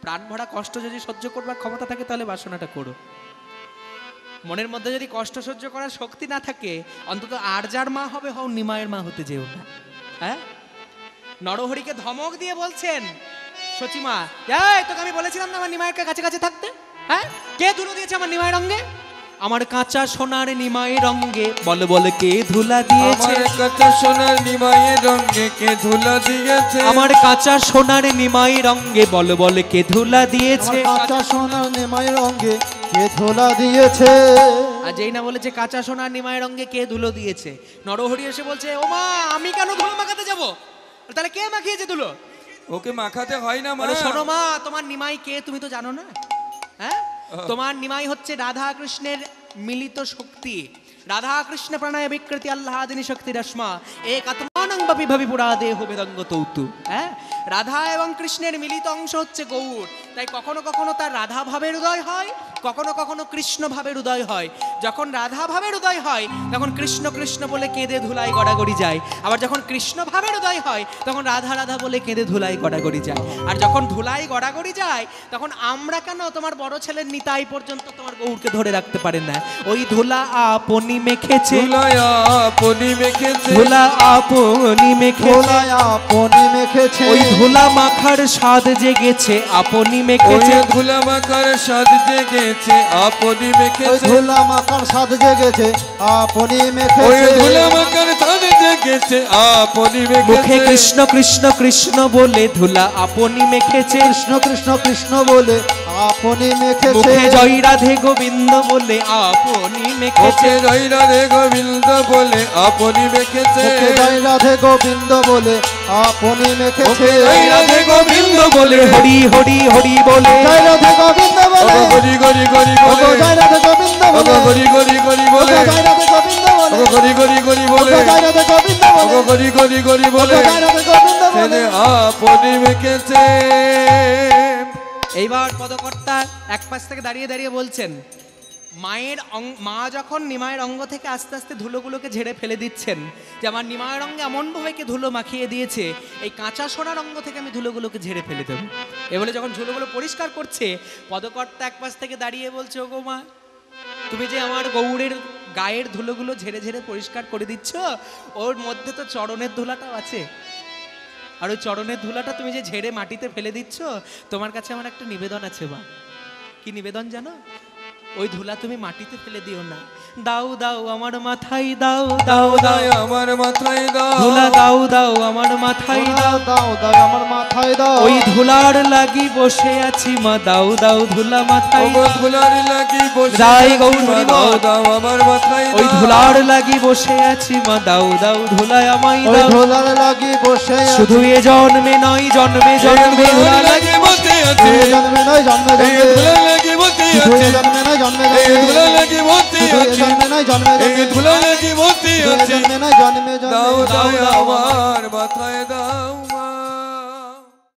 প্রাণ ভরা কষ্ট যদি সহ্য করবার ক্ষমতা থাকে তাহলে বাসনাটা করো। মনের মধ্যে যদি কষ্ট সহ্য করার শক্তি না থাকে, অন্তত আর যার মা হবে হও নিমায়ের মা হতে যেও না। হ্যাঁ, নরহরিকে ধমক দিয়ে বলছেন সচিমা, এই তোকে আমি বলেছিলাম না আমার নিমায়ের কাছে কাছে থাকতে, হ্যাঁ কে ধুলো দিয়েছে আমার নিমায়ের অঙ্গে, আমার কাঁচা সোনার নিমায়ের অঙ্গে বল বল কে ধুলা দিয়েছে, আমার কাঁচা সোনার নিমায়ের রঙে কে ধুলা দিয়েছে, আমার কাঁচা সোনার নিমায়ের অঙ্গে বল বল কে ধুলা দিয়েছে, কাঁচা সোনার নিমায়ের অঙ্গে কে ধুলা দিয়েছে। আর যেই না বলেছে কাঁচা সোনার নিমায়ের অঙ্গে কে ধুলো দিয়েছে, নরহরি এসে বলছে, ও মা আমি কেন ধুলো মাখাতে যাব, তাহলে কে মাখিয়েছে ধুলো, ওকে মাখাতে হয় না মা। শোনো মা, তোমার নিমাই কে তুমি তো জানো না, হ্যাঁ তোমার নিমাই হচ্ছে রাধা কৃষ্ণের মিলিত শক্তি, রাধা কৃষ্ণ প্রাণায় বিকৃতি আল্লাহাদিনী শক্তি রশ্মা এক আত্মানং বাপি ভাবি পুরা দেহ বেদঙ্গ তৌতু। হ্যাঁ, রাধা এবং কৃষ্ণের মিলিত অংশ হচ্ছে গৌর, তাই কখনো কখনো তার রাধা ভাবের উদয় হয়, কখনো কখনো কৃষ্ণ ভাবের উদয় হয়। যখন রাধা ভাবের উদয় হয় তখন কৃষ্ণ কৃষ্ণ বলে কেঁদে ধুলাই গড়াগড়ি যায়, আবার যখন কৃষ্ণ ভাবের উদয় হয় তখন রাধা রাধা বলে কেঁদে ধুলাই গড়াগড়ি যায়। আর যখন ধুলাই গড়াগড়ি যায় তখন আমরা কেন তোমার বড় ছেলের নিতাই পর্যন্ত তোমার গৌরকে ধরে রাখতে পারেন না, ওই ধুলা আপনি মেখেছে, ধুলা আপনি মেখেছে, ধুলা আপনি মেখেছে, আপনি মেখেছে, ওই ধুলা মাখার স্বাদ জেগেছে আপনি ওই মেখেছে, ধুলা মাখার স্বাদ জেগেছে আপনি মেখেছে, ধুলা মাখার স্বাদ জেগেছে আপনি ওই মেখেছে, ধুলা মাখার স্বাদ জেগেছে আপনি মুখে মেখেছে, কৃষ্ণ কৃষ্ণ কৃষ্ণ বলে ধুলা আপনি মেখেছে, কৃষ্ণ কৃষ্ণ কৃষ্ণ বলে আপনি মেখেছে, মুখে জয় রাধে গোবিন্দ বলে আপনি মেখেছে, ওকে জয় রাধে গোবিন্দ বলে আপনি মেখেছে, ওকে জয় রাধে গোবিন্দ বলে আপনি মেখেছে, জয় রাধে গোবিন্দ বলে হরি হরি হরি বলে, জয় রাধে গোবিন্দ বলে, গরি গরি গরি বলে, জয় রাধে গোবিন্দ বলে, গরি গরি গরি বলে, জয় রাধে গোবিন্দ বলে, গরি গরি গরি বলে, জয় রাধে গোবিন্দ বলে, গরি গরি গরি বলে, জয় রাধে গোবিন্দ বলে, আপনি মেখেছে। এইবার পদকর্তা এক পাশ থেকে দাঁড়িয়ে দাঁড়িয়ে বলছেন, মায়ের মা যখন নিমায়ের অঙ্গ থেকে আস্তে আস্তে ধুলোগুলোকে ঝেড়ে ফেলে দিচ্ছেন, যে আমার নিমায়ের অঙ্গে এমনভাবে কে ধুলো মাখিয়ে দিয়েছে, এই কাঁচা সোনার অঙ্গ থেকে আমি ধুলোগুলোকে ঝেড়ে ফেলে দেবো। এ বলে যখন ধুলোগুলো পরিষ্কার করছে, পদকর্তা এক পাশ থেকে দাঁড়িয়ে বলছে, ও গো মা, তুমি যে আমার গৌরের গায়ের ধুলোগুলো ঝেড়ে ঝেড়ে পরিষ্কার করে দিচ্ছ, ওর মধ্যে তো চরণের ধুলাটাও আছে, আর ওই চরণের ধুলাটা তুমি যে ঝেড়ে মাটিতে ফেলে দিচ্ছ, তোমার কাছে আমার একটা নিবেদন আছে মা। কি নিবেদন জানো? ওই ধুলা তুমি মাটিতে ফেলে দিও না, দাও দাও আমার মাথায় দাও, দাও দাও আমার মাথায় দাও, ধুলা দাও দাও আমার মাথায় দাও, দাও দাও আমার মাথায় দাও, ওই ধুলার লাগি বসে আছি মা, দাও দাও ধুলা মাথায়, ধুলার লাগি বসে জয় গৌর হরি দাও বল। দাও আমার মাথায় দাও, ওই ধুলার লাগি বসে আছি মা, দাও দাও ধুলায় আমায় ওই দাও, ধুলার লাগি বসে আছি, শুধু এ জন্মে নয় জন্মে জন্মে ধুলা লাগি বসে আছে, এই জন্মে নয় জন্মে এই জন্মে, ধুলা লাগি বসে শুধু আছে, এই জন্মে নয় জন্মে এই জন্মে, ধুলা লাগি বসে শুধু এই আছে, জন্মে নয় জন্মে এই জন্মে, ধুলা লাগি বসে শুধু এই আছে, জন্মে নয় জন্মে দাও জন্মে, দাও আমার মাথায়